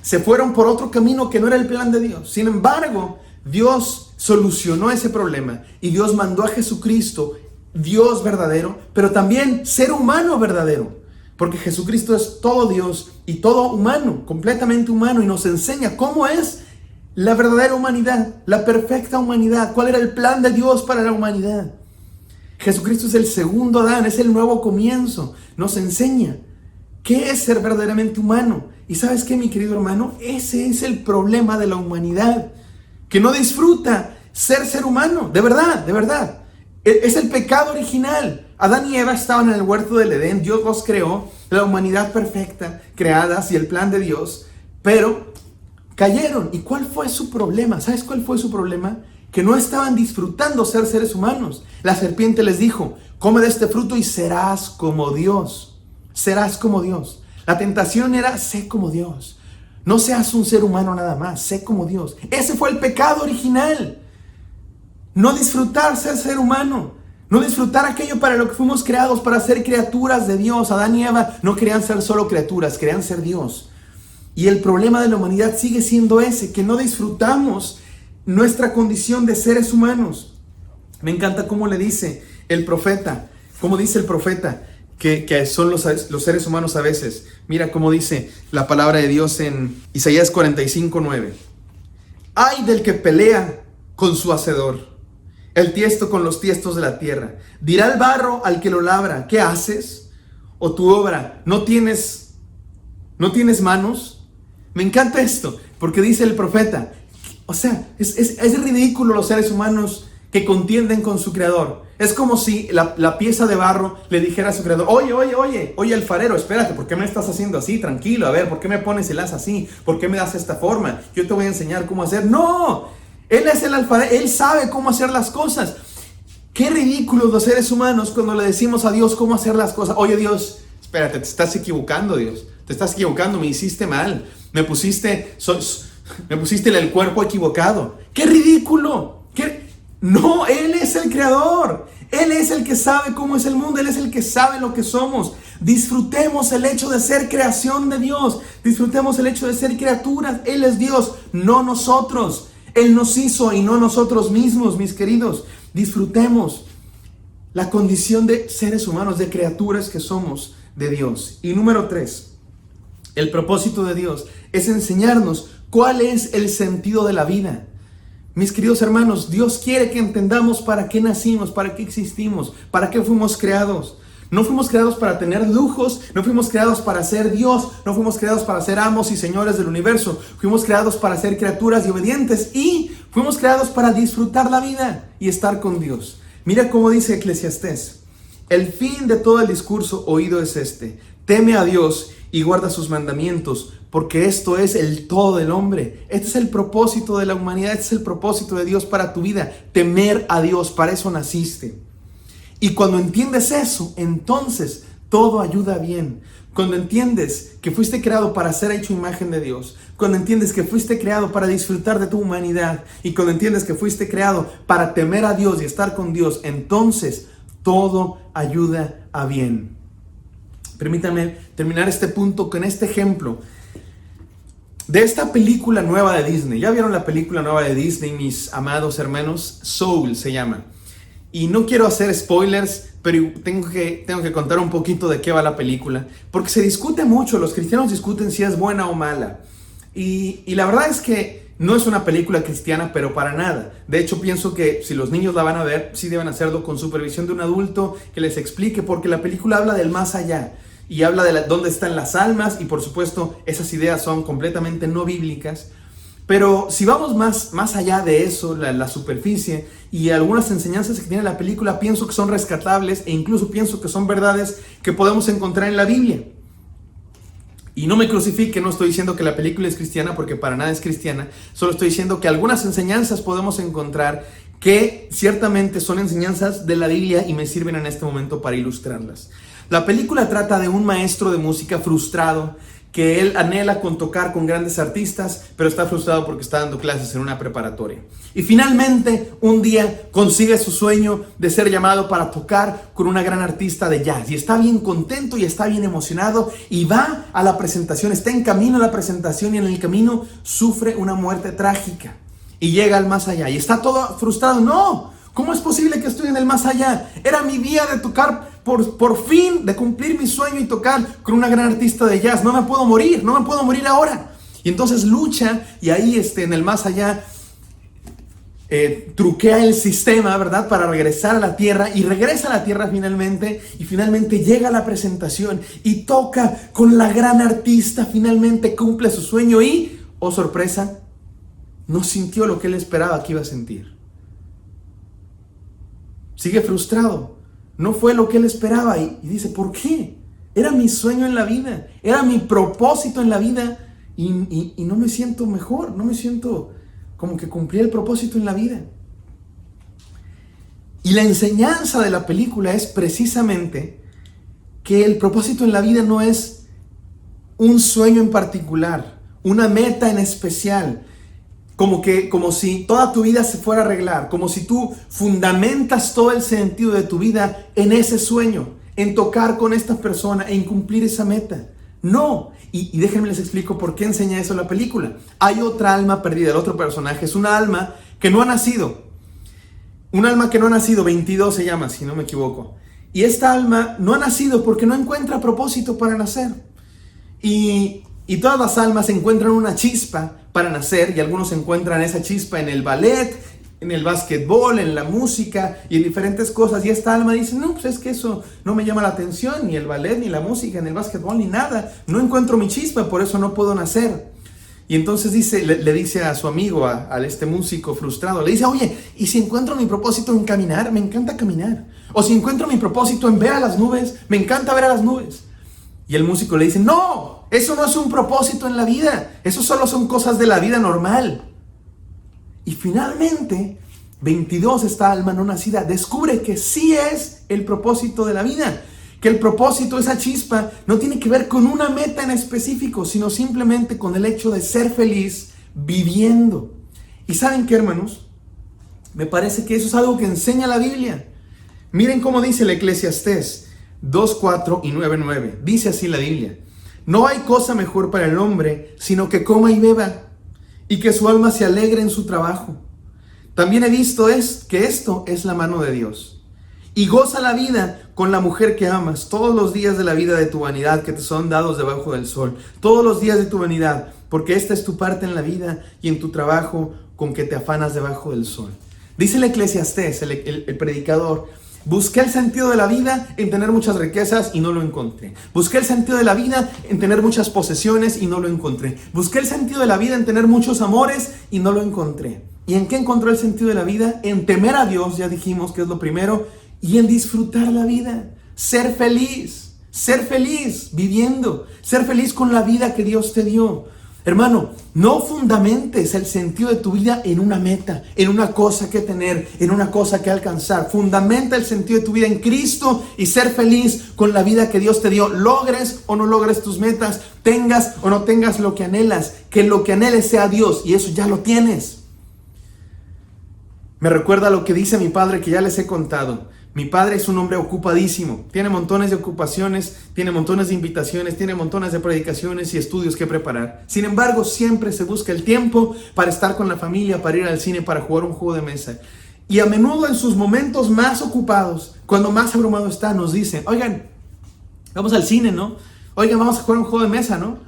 [SPEAKER 4] se fueron por otro camino que no era el plan de Dios. Sin embargo, Dios solucionó ese problema y Dios mandó a Jesucristo, Dios verdadero, pero también ser humano verdadero, porque Jesucristo es todo Dios y todo humano, completamente humano, y nos enseña cómo es la verdadera humanidad, la perfecta humanidad, cuál era el plan de Dios para la humanidad. Jesucristo es el segundo Adán, es el nuevo comienzo, nos enseña qué es ser verdaderamente humano. Y ¿sabes qué, mi querido hermano? Ese es el problema de la humanidad, que no disfruta ser humano, de verdad. Es el pecado original. Adán y Eva estaban en el huerto del Edén, Dios los creó, la humanidad perfecta, creadas y el plan de Dios, pero cayeron. ¿Y cuál fue su problema? ¿Sabes cuál fue su problema? Que no estaban disfrutando ser seres humanos. La serpiente les dijo, come de este fruto y serás como Dios. Serás como Dios. La tentación era, sé como Dios. No seas un ser humano nada más, sé como Dios. Ese fue el pecado original. No disfrutar ser humano. No disfrutar aquello para lo que fuimos creados, para ser criaturas de Dios. Adán y Eva no querían ser solo criaturas, querían ser Dios. Y el problema de la humanidad sigue siendo ese, que no disfrutamos nuestra condición de seres humanos. Me encanta cómo le dice el profeta, cómo dice el profeta que son los seres humanos a veces. Mira cómo dice la palabra de Dios en Isaías 45:9. Ay del que pelea con su hacedor, el tiesto con los tiestos de la tierra. Dirá el barro al que lo labra, ¿qué haces? O tu obra, ¿no tienes manos? Me encanta esto, porque dice el profeta, o sea, es ridículo los seres humanos que contienden con su creador. Es como si la pieza de barro le dijera a su creador, oye, alfarero, espérate, ¿por qué me estás haciendo así? Tranquilo, a ver, ¿por qué me pones el haz así? ¿Por qué me das esta forma? Yo te voy a enseñar cómo hacer. ¡No! Él es el alfarero, Él sabe cómo hacer las cosas. Qué ridículos los seres humanos cuando le decimos a Dios cómo hacer las cosas. Oye, Dios, espérate, te estás equivocando, Dios. Te estás equivocando, me hiciste mal. Me pusiste el cuerpo equivocado. ¡Qué ridículo! No, Él es el creador. Él es el que sabe cómo es el mundo. Él es el que sabe lo que somos. Disfrutemos el hecho de ser creación de Dios. Disfrutemos el hecho de ser criaturas. Él es Dios, no nosotros. Él nos hizo y no nosotros mismos, mis queridos. Disfrutemos la condición de seres humanos, de criaturas que somos de Dios. Y número 3, el propósito de Dios es enseñarnos cuál es el sentido de la vida. Mis queridos hermanos, Dios quiere que entendamos para qué nacimos, para qué existimos, para qué fuimos creados. No fuimos creados para tener lujos, no fuimos creados para ser Dios, no fuimos creados para ser amos y señores del universo. Fuimos creados para ser criaturas y obedientes y fuimos creados para disfrutar la vida y estar con Dios. Mira cómo dice Eclesiastés: el fin de todo el discurso oído es este: teme a Dios y guarda sus mandamientos, porque esto es el todo del hombre. Este es el propósito de la humanidad, este es el propósito de Dios para tu vida: temer a Dios, para eso naciste. Y cuando entiendes eso, entonces todo ayuda bien. Cuando entiendes que fuiste creado para ser hecho imagen de Dios, cuando entiendes que fuiste creado para disfrutar de tu humanidad, y cuando entiendes que fuiste creado para temer a Dios y estar con Dios, entonces todo ayuda a bien. Permítanme terminar este punto con este ejemplo de esta película nueva de Disney. ¿Ya vieron la película nueva de Disney, mis amados hermanos? Soul se llama. Y no quiero hacer spoilers, pero tengo que contar un poquito de qué va la película, porque se discute mucho, los cristianos discuten si es buena o mala. Y la verdad es que no es una película cristiana, pero para nada. De hecho, pienso que si los niños la van a ver, sí deben hacerlo con supervisión de un adulto que les explique, porque la película habla del más allá y habla de dónde están las almas, y por supuesto esas ideas son completamente no bíblicas. Pero si vamos más allá de eso, la superficie y algunas enseñanzas que tiene la película, pienso que son rescatables e incluso pienso que son verdades que podemos encontrar en la Biblia. Y no me crucifique, no estoy diciendo que la película es cristiana, porque para nada es cristiana. Solo estoy diciendo que algunas enseñanzas podemos encontrar que ciertamente son enseñanzas de la Biblia y me sirven en este momento para ilustrarlas. La película trata de un maestro de música frustrado, que él anhela con tocar con grandes artistas, pero está frustrado porque está dando clases en una preparatoria. Y finalmente, un día consigue su sueño de ser llamado para tocar con una gran artista de jazz. Y está bien contento y está bien emocionado y va a la presentación, está en camino a la presentación y en el camino sufre una muerte trágica. Y llega al más allá y está todo frustrado. ¡No! ¿Cómo es posible que estoy en el más allá? Era mi día de tocar, por fin, de cumplir mi sueño y tocar con una gran artista de jazz. No me puedo morir ahora. Y entonces lucha y ahí en el más allá truquea el sistema, ¿verdad? Para regresar a la tierra, y regresa a la tierra finalmente, y finalmente llega a la presentación y toca con la gran artista, finalmente cumple su sueño y, oh sorpresa, no sintió lo que él esperaba que iba a sentir. Sigue frustrado, no fue lo que él esperaba y dice: ¿por qué? Era mi sueño en la vida, era mi propósito en la vida y no me siento mejor, no me siento como que cumplí el propósito en la vida. Y la enseñanza de la película es precisamente que el propósito en la vida no es un sueño en particular, una meta en especial, como si toda tu vida se fuera a arreglar, como si tú fundamentas todo el sentido de tu vida en ese sueño, en tocar con esta persona, en cumplir esa meta. No, y déjenme les explico por qué enseña eso la película. Hay otra alma perdida, el otro personaje es una alma que no ha nacido. Un alma que no ha nacido, 22 se llama, si no me equivoco. Y esta alma no ha nacido porque no encuentra propósito para nacer. Y todas las almas encuentran una chispa para nacer, y algunos encuentran esa chispa en el ballet, en el básquetbol, en la música y en diferentes cosas. Y esta alma dice: no, pues es que eso no me llama la atención, ni el ballet, ni la música, ni el básquetbol, ni nada. No encuentro mi chispa, por eso no puedo nacer. Y entonces le dice a su amigo, a este músico frustrado, le dice: oye, ¿y si encuentro mi propósito en caminar? Me encanta caminar. O si encuentro mi propósito en ver a las nubes, me encanta ver a las nubes. Y el músico le dice: no, eso no es un propósito en la vida. Eso solo son cosas de la vida normal. Y finalmente, 22, esta alma no nacida, descubre que sí es el propósito de la vida. Que el propósito, esa chispa, no tiene que ver con una meta en específico, sino simplemente con el hecho de ser feliz viviendo. ¿Y saben qué, hermanos? Me parece que eso es algo que enseña la Biblia. Miren cómo dice el Eclesiastés 2:4 y 9:9. Dice así la Biblia: no hay cosa mejor para el hombre, sino que coma y beba, y que su alma se alegre en su trabajo. También he visto que esto es la mano de Dios. Y goza la vida con la mujer que amas todos los días de la vida de tu vanidad que te son dados debajo del sol. Todos los días de tu vanidad, porque esta es tu parte en la vida y en tu trabajo con que te afanas debajo del sol. Dice el Eclesiastés, el predicador: busqué el sentido de la vida en tener muchas riquezas y no lo encontré. Busqué el sentido de la vida en tener muchas posesiones y no lo encontré. Busqué el sentido de la vida en tener muchos amores y no lo encontré. ¿Y en qué encontró el sentido de la vida? En temer a Dios, ya dijimos que es lo primero, y en disfrutar la vida. Ser feliz viviendo, ser feliz con la vida que Dios te dio. Hermano, no fundamentes el sentido de tu vida en una meta, en una cosa que tener, en una cosa que alcanzar. Fundamenta el sentido de tu vida en Cristo y ser feliz con la vida que Dios te dio. Logres o no logres tus metas, tengas o no tengas lo que anhelas, que lo que anheles sea Dios, y eso ya lo tienes. Me recuerda lo que dice mi padre, que ya les he contado. Mi padre es un hombre ocupadísimo, tiene montones de ocupaciones, tiene montones de invitaciones, tiene montones de predicaciones y estudios que preparar. Sin embargo, siempre se busca el tiempo para estar con la familia, para ir al cine, para jugar un juego de mesa. Y a menudo en sus momentos más ocupados, cuando más abrumado está, nos dice: oigan, vamos al cine, ¿no? Oigan, vamos a jugar un juego de mesa, ¿no?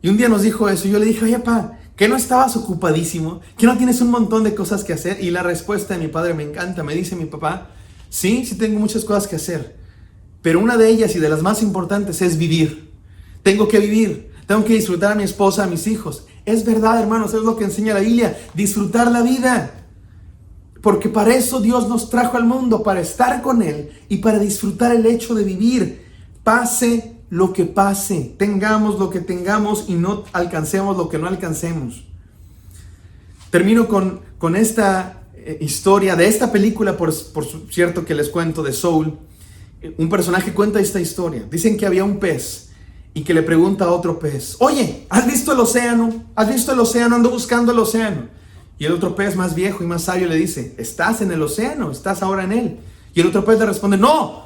[SPEAKER 4] Y un día nos dijo eso, y yo le dije: oye, pa, ¿que no estabas ocupadísimo? ¿Que no tienes un montón de cosas que hacer? Y la respuesta de mi padre me encanta, me dice mi papá: sí tengo muchas cosas que hacer, pero una de ellas y de las más importantes es vivir. Tengo que vivir, tengo que disfrutar a mi esposa, a mis hijos. Es verdad, hermanos, es lo que enseña la Biblia, disfrutar la vida. Porque para eso Dios nos trajo al mundo, para estar con Él y para disfrutar el hecho de vivir. Pase lo que pase, tengamos lo que tengamos y no alcancemos lo que no alcancemos. Termino con esta historia de esta película, por cierto, que les cuento, de Soul. Un personaje cuenta esta historia. Dicen que había un pez y que le pregunta a otro pez: oye, ¿has visto el océano? ¿Has visto el océano? Ando buscando el océano. Y el otro pez, más viejo y más sabio, le dice: estás en el océano, estás ahora en él. Y el otro pez le responde: no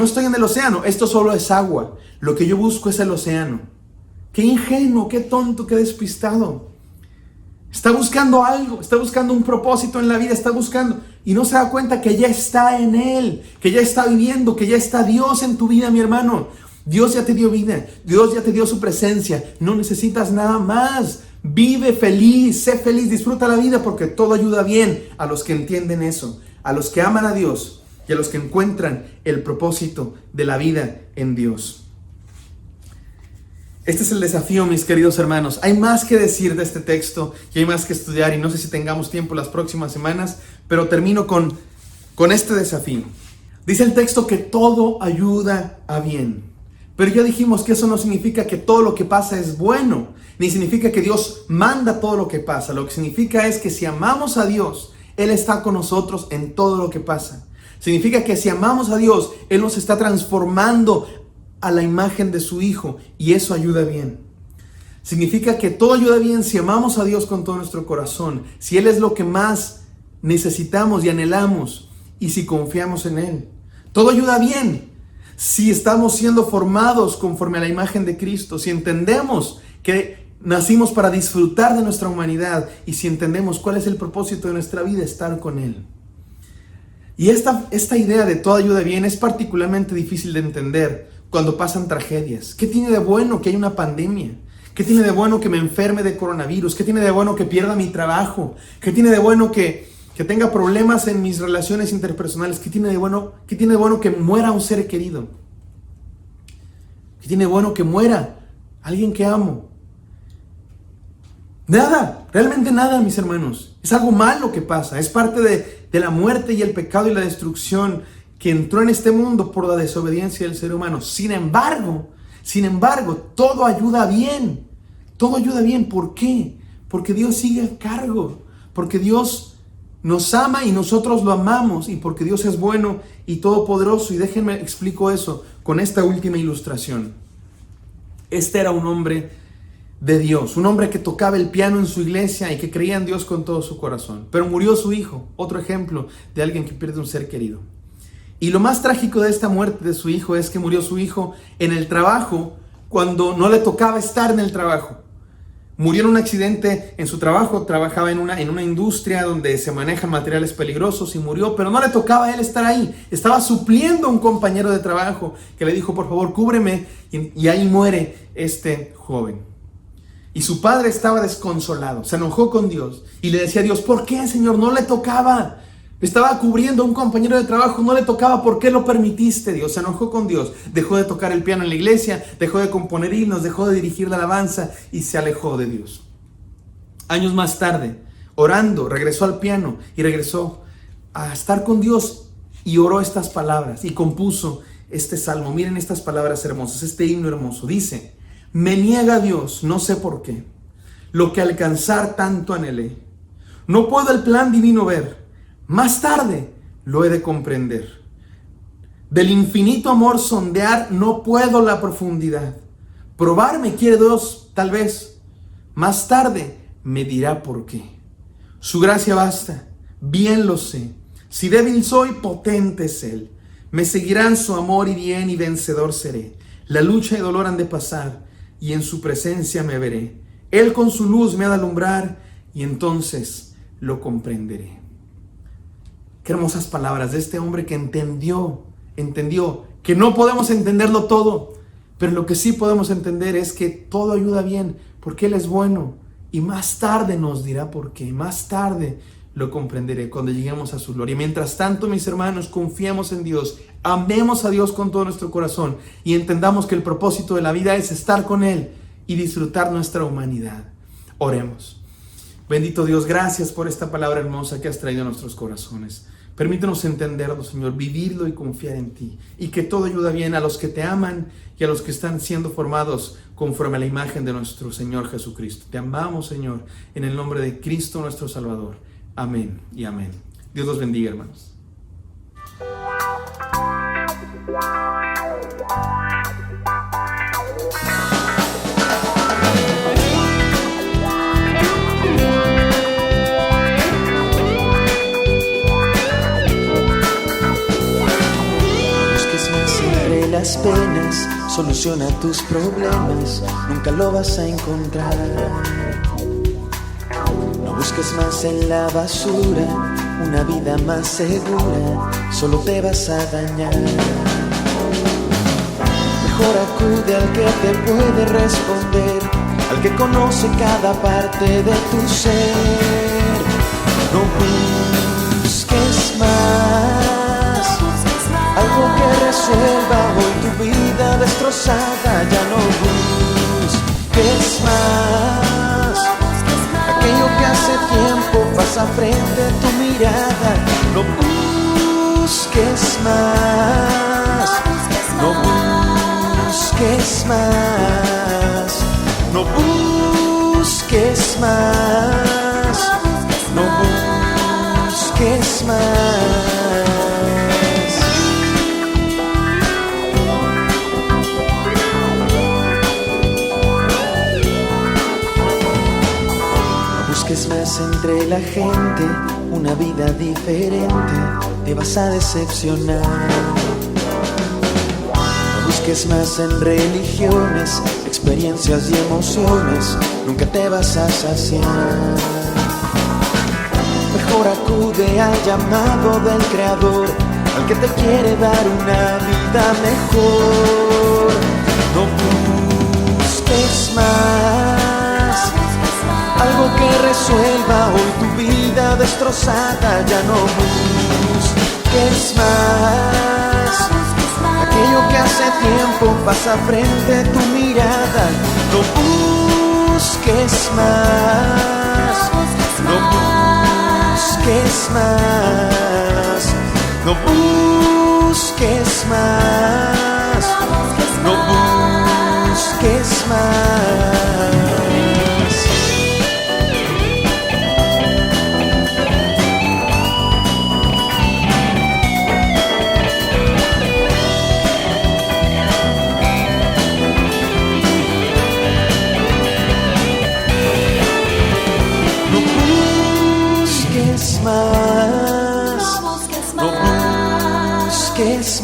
[SPEAKER 4] estoy en el océano, esto solo es agua, lo que yo busco es el océano. Qué ingenuo, qué tonto, qué despistado. Está buscando algo, está buscando un propósito en la vida, está buscando, y no se da cuenta que ya está en Él, que ya está viviendo, que ya está Dios en tu vida, mi hermano. Dios ya te dio vida, Dios ya te dio su presencia, no necesitas nada más. Vive feliz, sé feliz, disfruta la vida, porque todo ayuda bien a los que entienden eso, a los que aman a Dios y a los que encuentran el propósito de la vida en Dios. Este es el desafío, mis queridos hermanos. Hay más que decir de este texto y hay más que estudiar, y no sé si tengamos tiempo las próximas semanas, pero termino con este desafío. Dice el texto que todo ayuda a bien. Pero ya dijimos que eso no significa que todo lo que pasa es bueno, ni significa que Dios manda todo lo que pasa. Lo que significa es que si amamos a Dios, Él está con nosotros en todo lo que pasa. Significa que si amamos a Dios, Él nos está transformando a la imagen de su Hijo, y eso ayuda bien. Significa que todo ayuda bien si amamos a Dios con todo nuestro corazón, si Él es lo que más necesitamos y anhelamos, y si confiamos en Él. Todo ayuda bien si estamos siendo formados conforme a la imagen de Cristo, si entendemos que nacimos para disfrutar de nuestra humanidad, y si entendemos cuál es el propósito de nuestra vida: estar con Él. Y esta idea de todo ayuda bien es particularmente difícil de entender cuando pasan tragedias. ¿Qué tiene de bueno que haya una pandemia? ¿Qué tiene de bueno que me enferme de coronavirus? ¿Qué tiene de bueno que pierda mi trabajo? ¿Qué tiene de bueno que tenga problemas en mis relaciones interpersonales? ¿Qué tiene de bueno que muera un ser querido? ¿Qué tiene de bueno que muera alguien que amo? Nada, realmente nada, mis hermanos. Es algo malo que pasa, es parte de la muerte y el pecado y la destrucción que entró en este mundo por la desobediencia del ser humano. Sin embargo, todo ayuda bien. Todo ayuda bien. ¿Por qué? Porque Dios sigue a cargo. Porque Dios nos ama y nosotros lo amamos. Y porque Dios es bueno y todopoderoso. Y déjenme explico eso con esta última ilustración. Este era un hombre de Dios. Un hombre que tocaba el piano en su iglesia y que creía en Dios con todo su corazón. Pero murió su hijo. Otro ejemplo de alguien que pierde un ser querido. Y lo más trágico de esta muerte de su hijo es que murió su hijo en el trabajo, cuando no le tocaba estar en el trabajo.
[SPEAKER 3] Murió en un accidente en su trabajo, trabajaba en una industria donde se manejan materiales peligrosos y murió, pero no le tocaba a él estar ahí. Estaba supliendo a un compañero de trabajo que le dijo, por favor, cúbreme, y ahí muere este joven. Y su padre estaba desconsolado, se enojó con Dios y le decía a Dios, ¿por qué, Señor? No le tocaba. Estaba cubriendo a un compañero de trabajo, no le tocaba, ¿por qué lo permitiste, Dios? Se enojó con Dios, dejó de tocar el piano en la iglesia, dejó de componer himnos, dejó de dirigir la alabanza y se alejó de Dios. Años más tarde, orando, regresó al piano y regresó a estar con Dios y oró estas palabras y compuso este salmo. Miren estas palabras hermosas, este himno hermoso. Dice, me niega Dios, no sé por qué, lo que alcanzar tanto anhelé. No puedo el plan divino ver, más tarde lo he de comprender. Del infinito amor sondear no puedo la profundidad. Probarme quiere Dios, tal vez. Más tarde me dirá por qué. Su gracia basta, bien lo sé. Si débil soy, potente es Él. Me seguirán su amor y bien y vencedor seré. La lucha y dolor han de pasar y en su presencia me veré. Él con su luz me ha de alumbrar y entonces lo comprenderé. Qué hermosas palabras de este hombre que entendió que no podemos entenderlo todo, pero lo que sí podemos entender es que todo ayuda bien, porque Él es bueno, y más tarde nos dirá por qué, más tarde lo comprenderé cuando lleguemos a su gloria. Mientras tanto, mis hermanos, confiemos en Dios, amemos a Dios con todo nuestro corazón, y entendamos que el propósito de la vida es estar con Él y disfrutar nuestra humanidad. Oremos. Bendito Dios, gracias por esta palabra hermosa que has traído a nuestros corazones. Permítenos entenderlo, Señor, vivirlo y confiar en ti. Y que todo ayuda bien a los que te aman y a los que están siendo formados conforme a la imagen de nuestro Señor Jesucristo. Te amamos, Señor, en el nombre de Cristo nuestro Salvador. Amén y amén. Dios los bendiga, hermanos.
[SPEAKER 22] Las penas, soluciona tus problemas, nunca lo vas a encontrar. No busques más en la basura, una vida más segura, solo te vas a dañar. Mejor acude al que te puede responder, al que conoce cada parte de tu ser. No busques más, algo que resuelva hoy tu vida destrozada. Ya no busques más, aquello que hace tiempo pasa frente a tu mirada. No busques más, no busques más, no busques más, no busques más. Más entre la gente, una vida diferente, te vas a decepcionar. No busques más en religiones, experiencias y emociones, nunca te vas a saciar. Mejor acude al llamado del Creador, al que te quiere dar una vida mejor. No busques más, algo que resuelva hoy tu vida destrozada. Ya no busques más, aquello que hace tiempo pasa frente a tu mirada. No busques más, no busques más, no busques más, no busques más.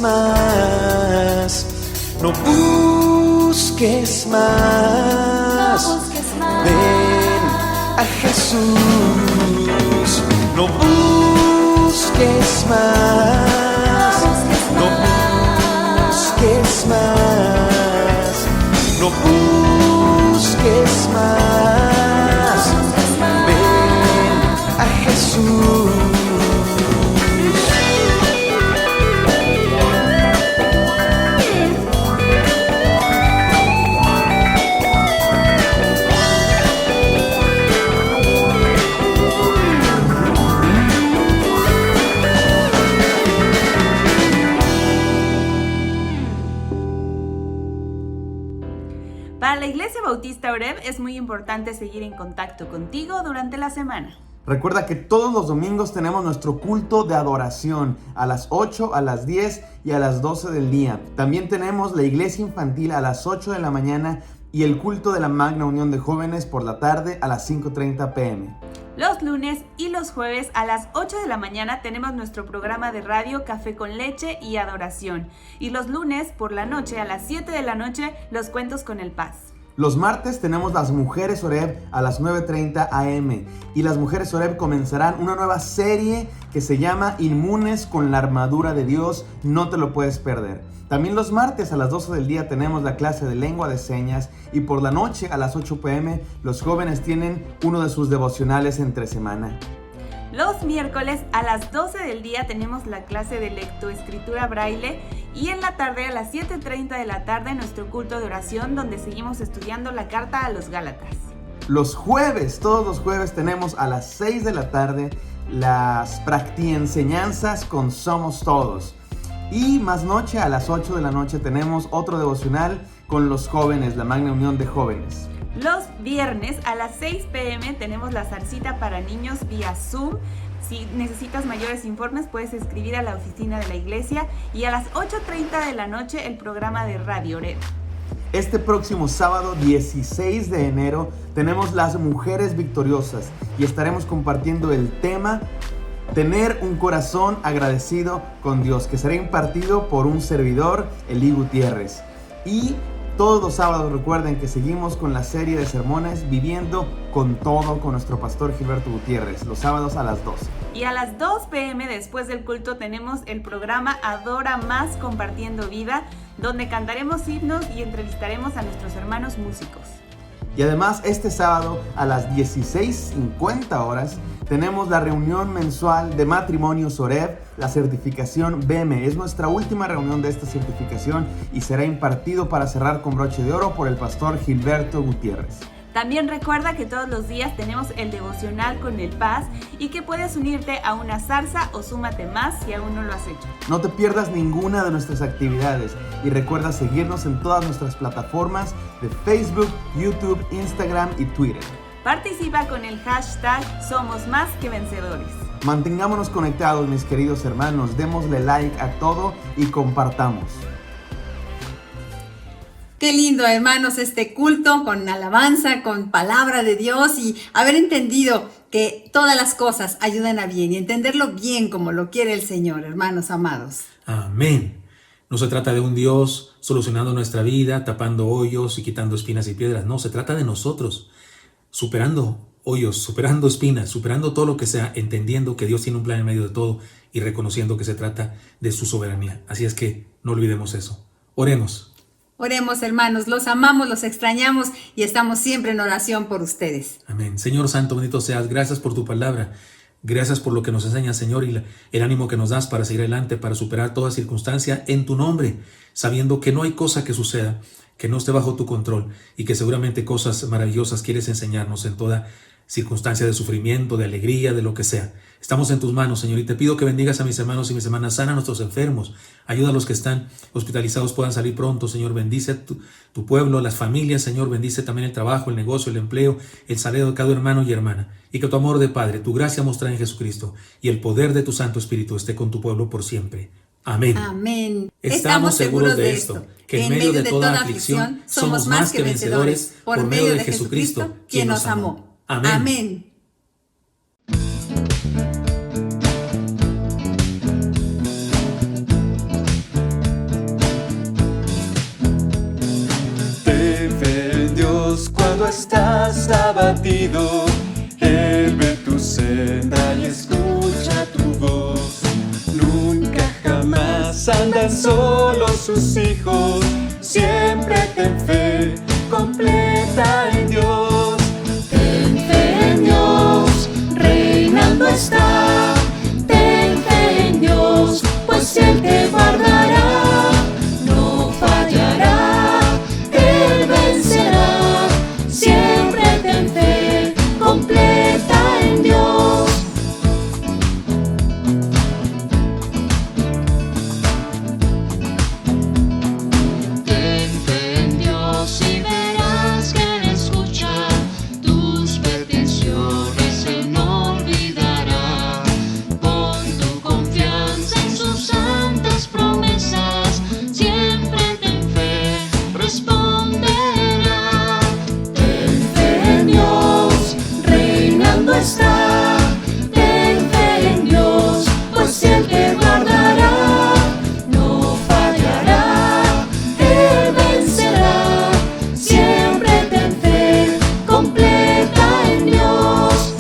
[SPEAKER 22] Más, no busques más, no busques más. a Jesús. No busques más, no busques más, no busques más. Ven a Jesús.
[SPEAKER 2] Para la Iglesia Bautista Oreb es muy importante seguir en contacto contigo durante la semana.
[SPEAKER 3] Recuerda que todos los domingos tenemos nuestro culto de adoración a las 8, a las 10 y a las 12 del día. También tenemos la iglesia infantil a las 8 de la mañana y el culto de la Magna Unión de Jóvenes por la tarde a las 5:30 p.m.
[SPEAKER 2] Los lunes y los jueves a las 8 de la mañana tenemos nuestro programa de radio Café con Leche y Adoración. Y los lunes por la noche a las 7 de la noche los cuentos con el Paz.
[SPEAKER 3] Los martes tenemos las Mujeres Oreb a las 9:30 a.m. y las Mujeres Oreb comenzarán una nueva serie que se llama Inmunes con la armadura de Dios, no te lo puedes perder. También los martes a las 12 del día tenemos la clase de lengua de señas y por la noche a las 8 p.m. los jóvenes tienen uno de sus devocionales entre semana.
[SPEAKER 2] Los miércoles a las 12 del día tenemos la clase de lectoescritura braille y en la tarde a las 7:30 de la tarde nuestro culto de oración donde seguimos estudiando la carta a los Gálatas.
[SPEAKER 3] Los jueves, todos los jueves tenemos a las 6 de la tarde las practienseñanzas con Somos Todos. Y más noche, a las 8 de la noche tenemos otro devocional con los jóvenes, la Magna Unión de Jóvenes.
[SPEAKER 2] Los viernes a las 6 p.m. tenemos la zarcita para niños vía Zoom. Si necesitas mayores informes puedes escribir a la oficina de la iglesia y a las 8:30 de la noche el programa de Radio Oreb.
[SPEAKER 3] Este próximo sábado 16 de enero tenemos las Mujeres Victoriosas y estaremos compartiendo el tema Tener un corazón agradecido con Dios, que será impartido por un servidor, Elí Gutiérrez. Y todos los sábados recuerden que seguimos con la serie de sermones Viviendo con Todo con nuestro pastor Gilberto Gutiérrez, los sábados a las 12.
[SPEAKER 2] Y a las 2 p.m. después del culto tenemos el programa Adora Más Compartiendo Vida, donde cantaremos himnos y entrevistaremos a nuestros hermanos músicos.
[SPEAKER 3] Y además este sábado a las 16:50 horas tenemos la reunión mensual de Matrimonios Oreb, la certificación BM. Es nuestra última reunión de esta certificación y será impartido para cerrar con broche de oro por el pastor Gilberto Gutiérrez.
[SPEAKER 2] También recuerda que todos los días tenemos el devocional con el Paz y que puedes unirte a una zarza o súmate más si aún no lo has hecho.
[SPEAKER 3] No te pierdas ninguna de nuestras actividades y recuerda seguirnos en todas nuestras plataformas de Facebook, YouTube, Instagram y Twitter.
[SPEAKER 2] Participa con el hashtag Somos Más que Vencedores.
[SPEAKER 3] Mantengámonos conectados, mis queridos hermanos, démosle like a todo y compartamos.
[SPEAKER 21] Qué lindo, hermanos, este culto con alabanza, con palabra de Dios y haber entendido que todas las cosas ayudan a bien y entenderlo bien como lo quiere el Señor, hermanos amados.
[SPEAKER 5] Amén. No se trata de un Dios solucionando nuestra vida, tapando hoyos y quitando espinas y piedras. No, se trata de nosotros, superando hoyos, superando espinas, superando todo lo que sea, entendiendo que Dios tiene un plan en medio de todo y reconociendo que se trata de su soberanía. Así es que no olvidemos eso. Oremos.
[SPEAKER 21] Oremos, hermanos, los amamos, los extrañamos y estamos siempre en oración por ustedes.
[SPEAKER 5] Amén. Señor Santo, bendito seas. Gracias por tu palabra. Gracias por lo que nos enseñas, Señor, y el ánimo que nos das para seguir adelante, para superar toda circunstancia en tu nombre, sabiendo que no hay cosa que suceda que no esté bajo tu control y que seguramente cosas maravillosas quieres enseñarnos en toda circunstancia de sufrimiento, de alegría, de lo que sea. Estamos en tus manos, Señor, y te pido que bendigas a mis hermanos y mis hermanas, sana a nuestros enfermos, ayuda a los que están hospitalizados puedan salir pronto, Señor, bendice tu pueblo, las familias, Señor, bendice también el trabajo, el negocio, el empleo, el salario de cada hermano y hermana, y que tu amor de Padre, tu gracia mostrada en Jesucristo y el poder de tu Santo Espíritu esté con tu pueblo por siempre. Amén.
[SPEAKER 21] Amén.
[SPEAKER 5] Estamos seguros de esto, que en medio de toda aflicción somos más que vencedores por medio de Jesucristo, quien nos amó. Amén.
[SPEAKER 21] Amén.
[SPEAKER 22] Te ve Dios cuando estás abatido, Jamás andan solos sus hijos, siempre ten fe completa en Dios. Ten fe en Dios, reinando está. Ten fe en Dios, pues Él te guardará, no fallará, Él vencerá. Siempre ten fe completa en Dios. Ten fe en Dios y verás que Él escucha tus peticiones, Él no olvidará. Pon tu confianza en sus santas promesas, siempre ten fe, responderá. Ten fe en Dios, reinando está. Ten fe en Dios, pues Él te guardará, no fallará, Él vencerá. Siempre ten fe completa en Dios.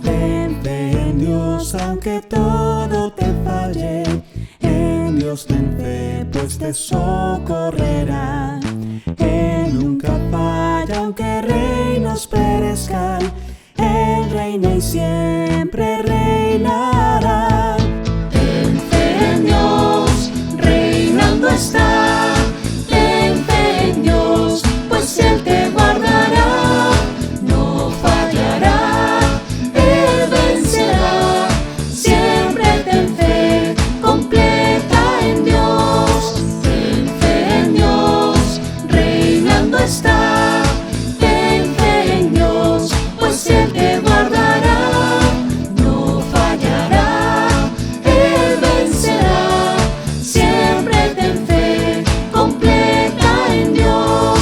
[SPEAKER 22] Ten fe en Dios, aunque todo te falle. En Dios ten fe, pues te socorrerá. Él nunca falla, aunque reinos perezcan. Él reina y siempre reinará. Ten fe en Dios, reinando está. Ten fe en Dios, pues Él te guardará, no fallará, Él vencerá. Siempre ten fe completa en Dios. Ten fe en Dios, reinando está. Ten fe en Dios, pues Él te guardará, no fallará, Él vencerá. Siempre ten fe completa en Dios.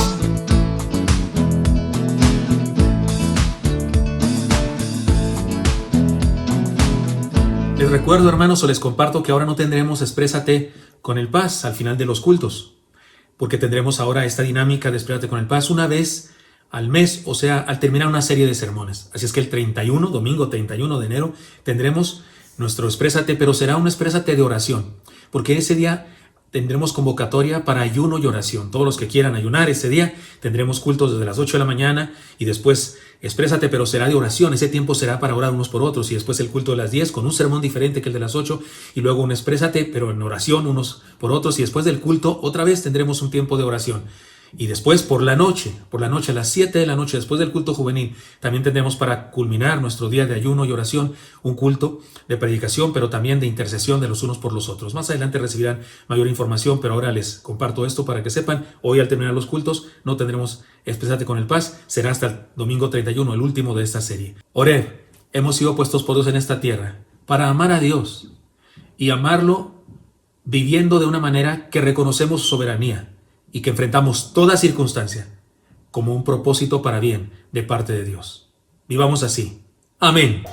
[SPEAKER 5] Les recuerdo, hermanos, o les comparto que ahora no tendremos Exprésate con el Paz al final de los cultos, porque tendremos ahora esta dinámica de Exprésate con el Paz una vez al mes, o sea, al terminar una serie de sermones. Así es que el 31, domingo 31 de enero, tendremos nuestro Exprésate, pero será un Exprésate de oración, porque ese día tendremos convocatoria para ayuno y oración. Todos los que quieran ayunar ese día, tendremos cultos desde las 8 de la mañana y después Exprésate, pero será de oración. Ese tiempo será para orar unos por otros, y después el culto de las 10 con un sermón diferente que el de las 8, y luego un Exprésate, pero en oración unos por otros, y después del culto otra vez tendremos un tiempo de oración. Y después por la noche a las 7 de la noche, después del culto juvenil, también tendremos para culminar nuestro día de ayuno y oración un culto de predicación, pero también de intercesión de los unos por los otros. Más adelante recibirán mayor información, pero ahora les comparto esto para que sepan. Hoy, al terminar los cultos, no tendremos Exprésate con el Paz, será hasta el domingo 31, el último de esta serie. Oreb, hemos sido puestos por Dios en esta tierra para amar a Dios y amarlo viviendo de una manera que reconocemos su soberanía y que enfrentamos toda circunstancia como un propósito para bien de parte de Dios. Vivamos así. Amén.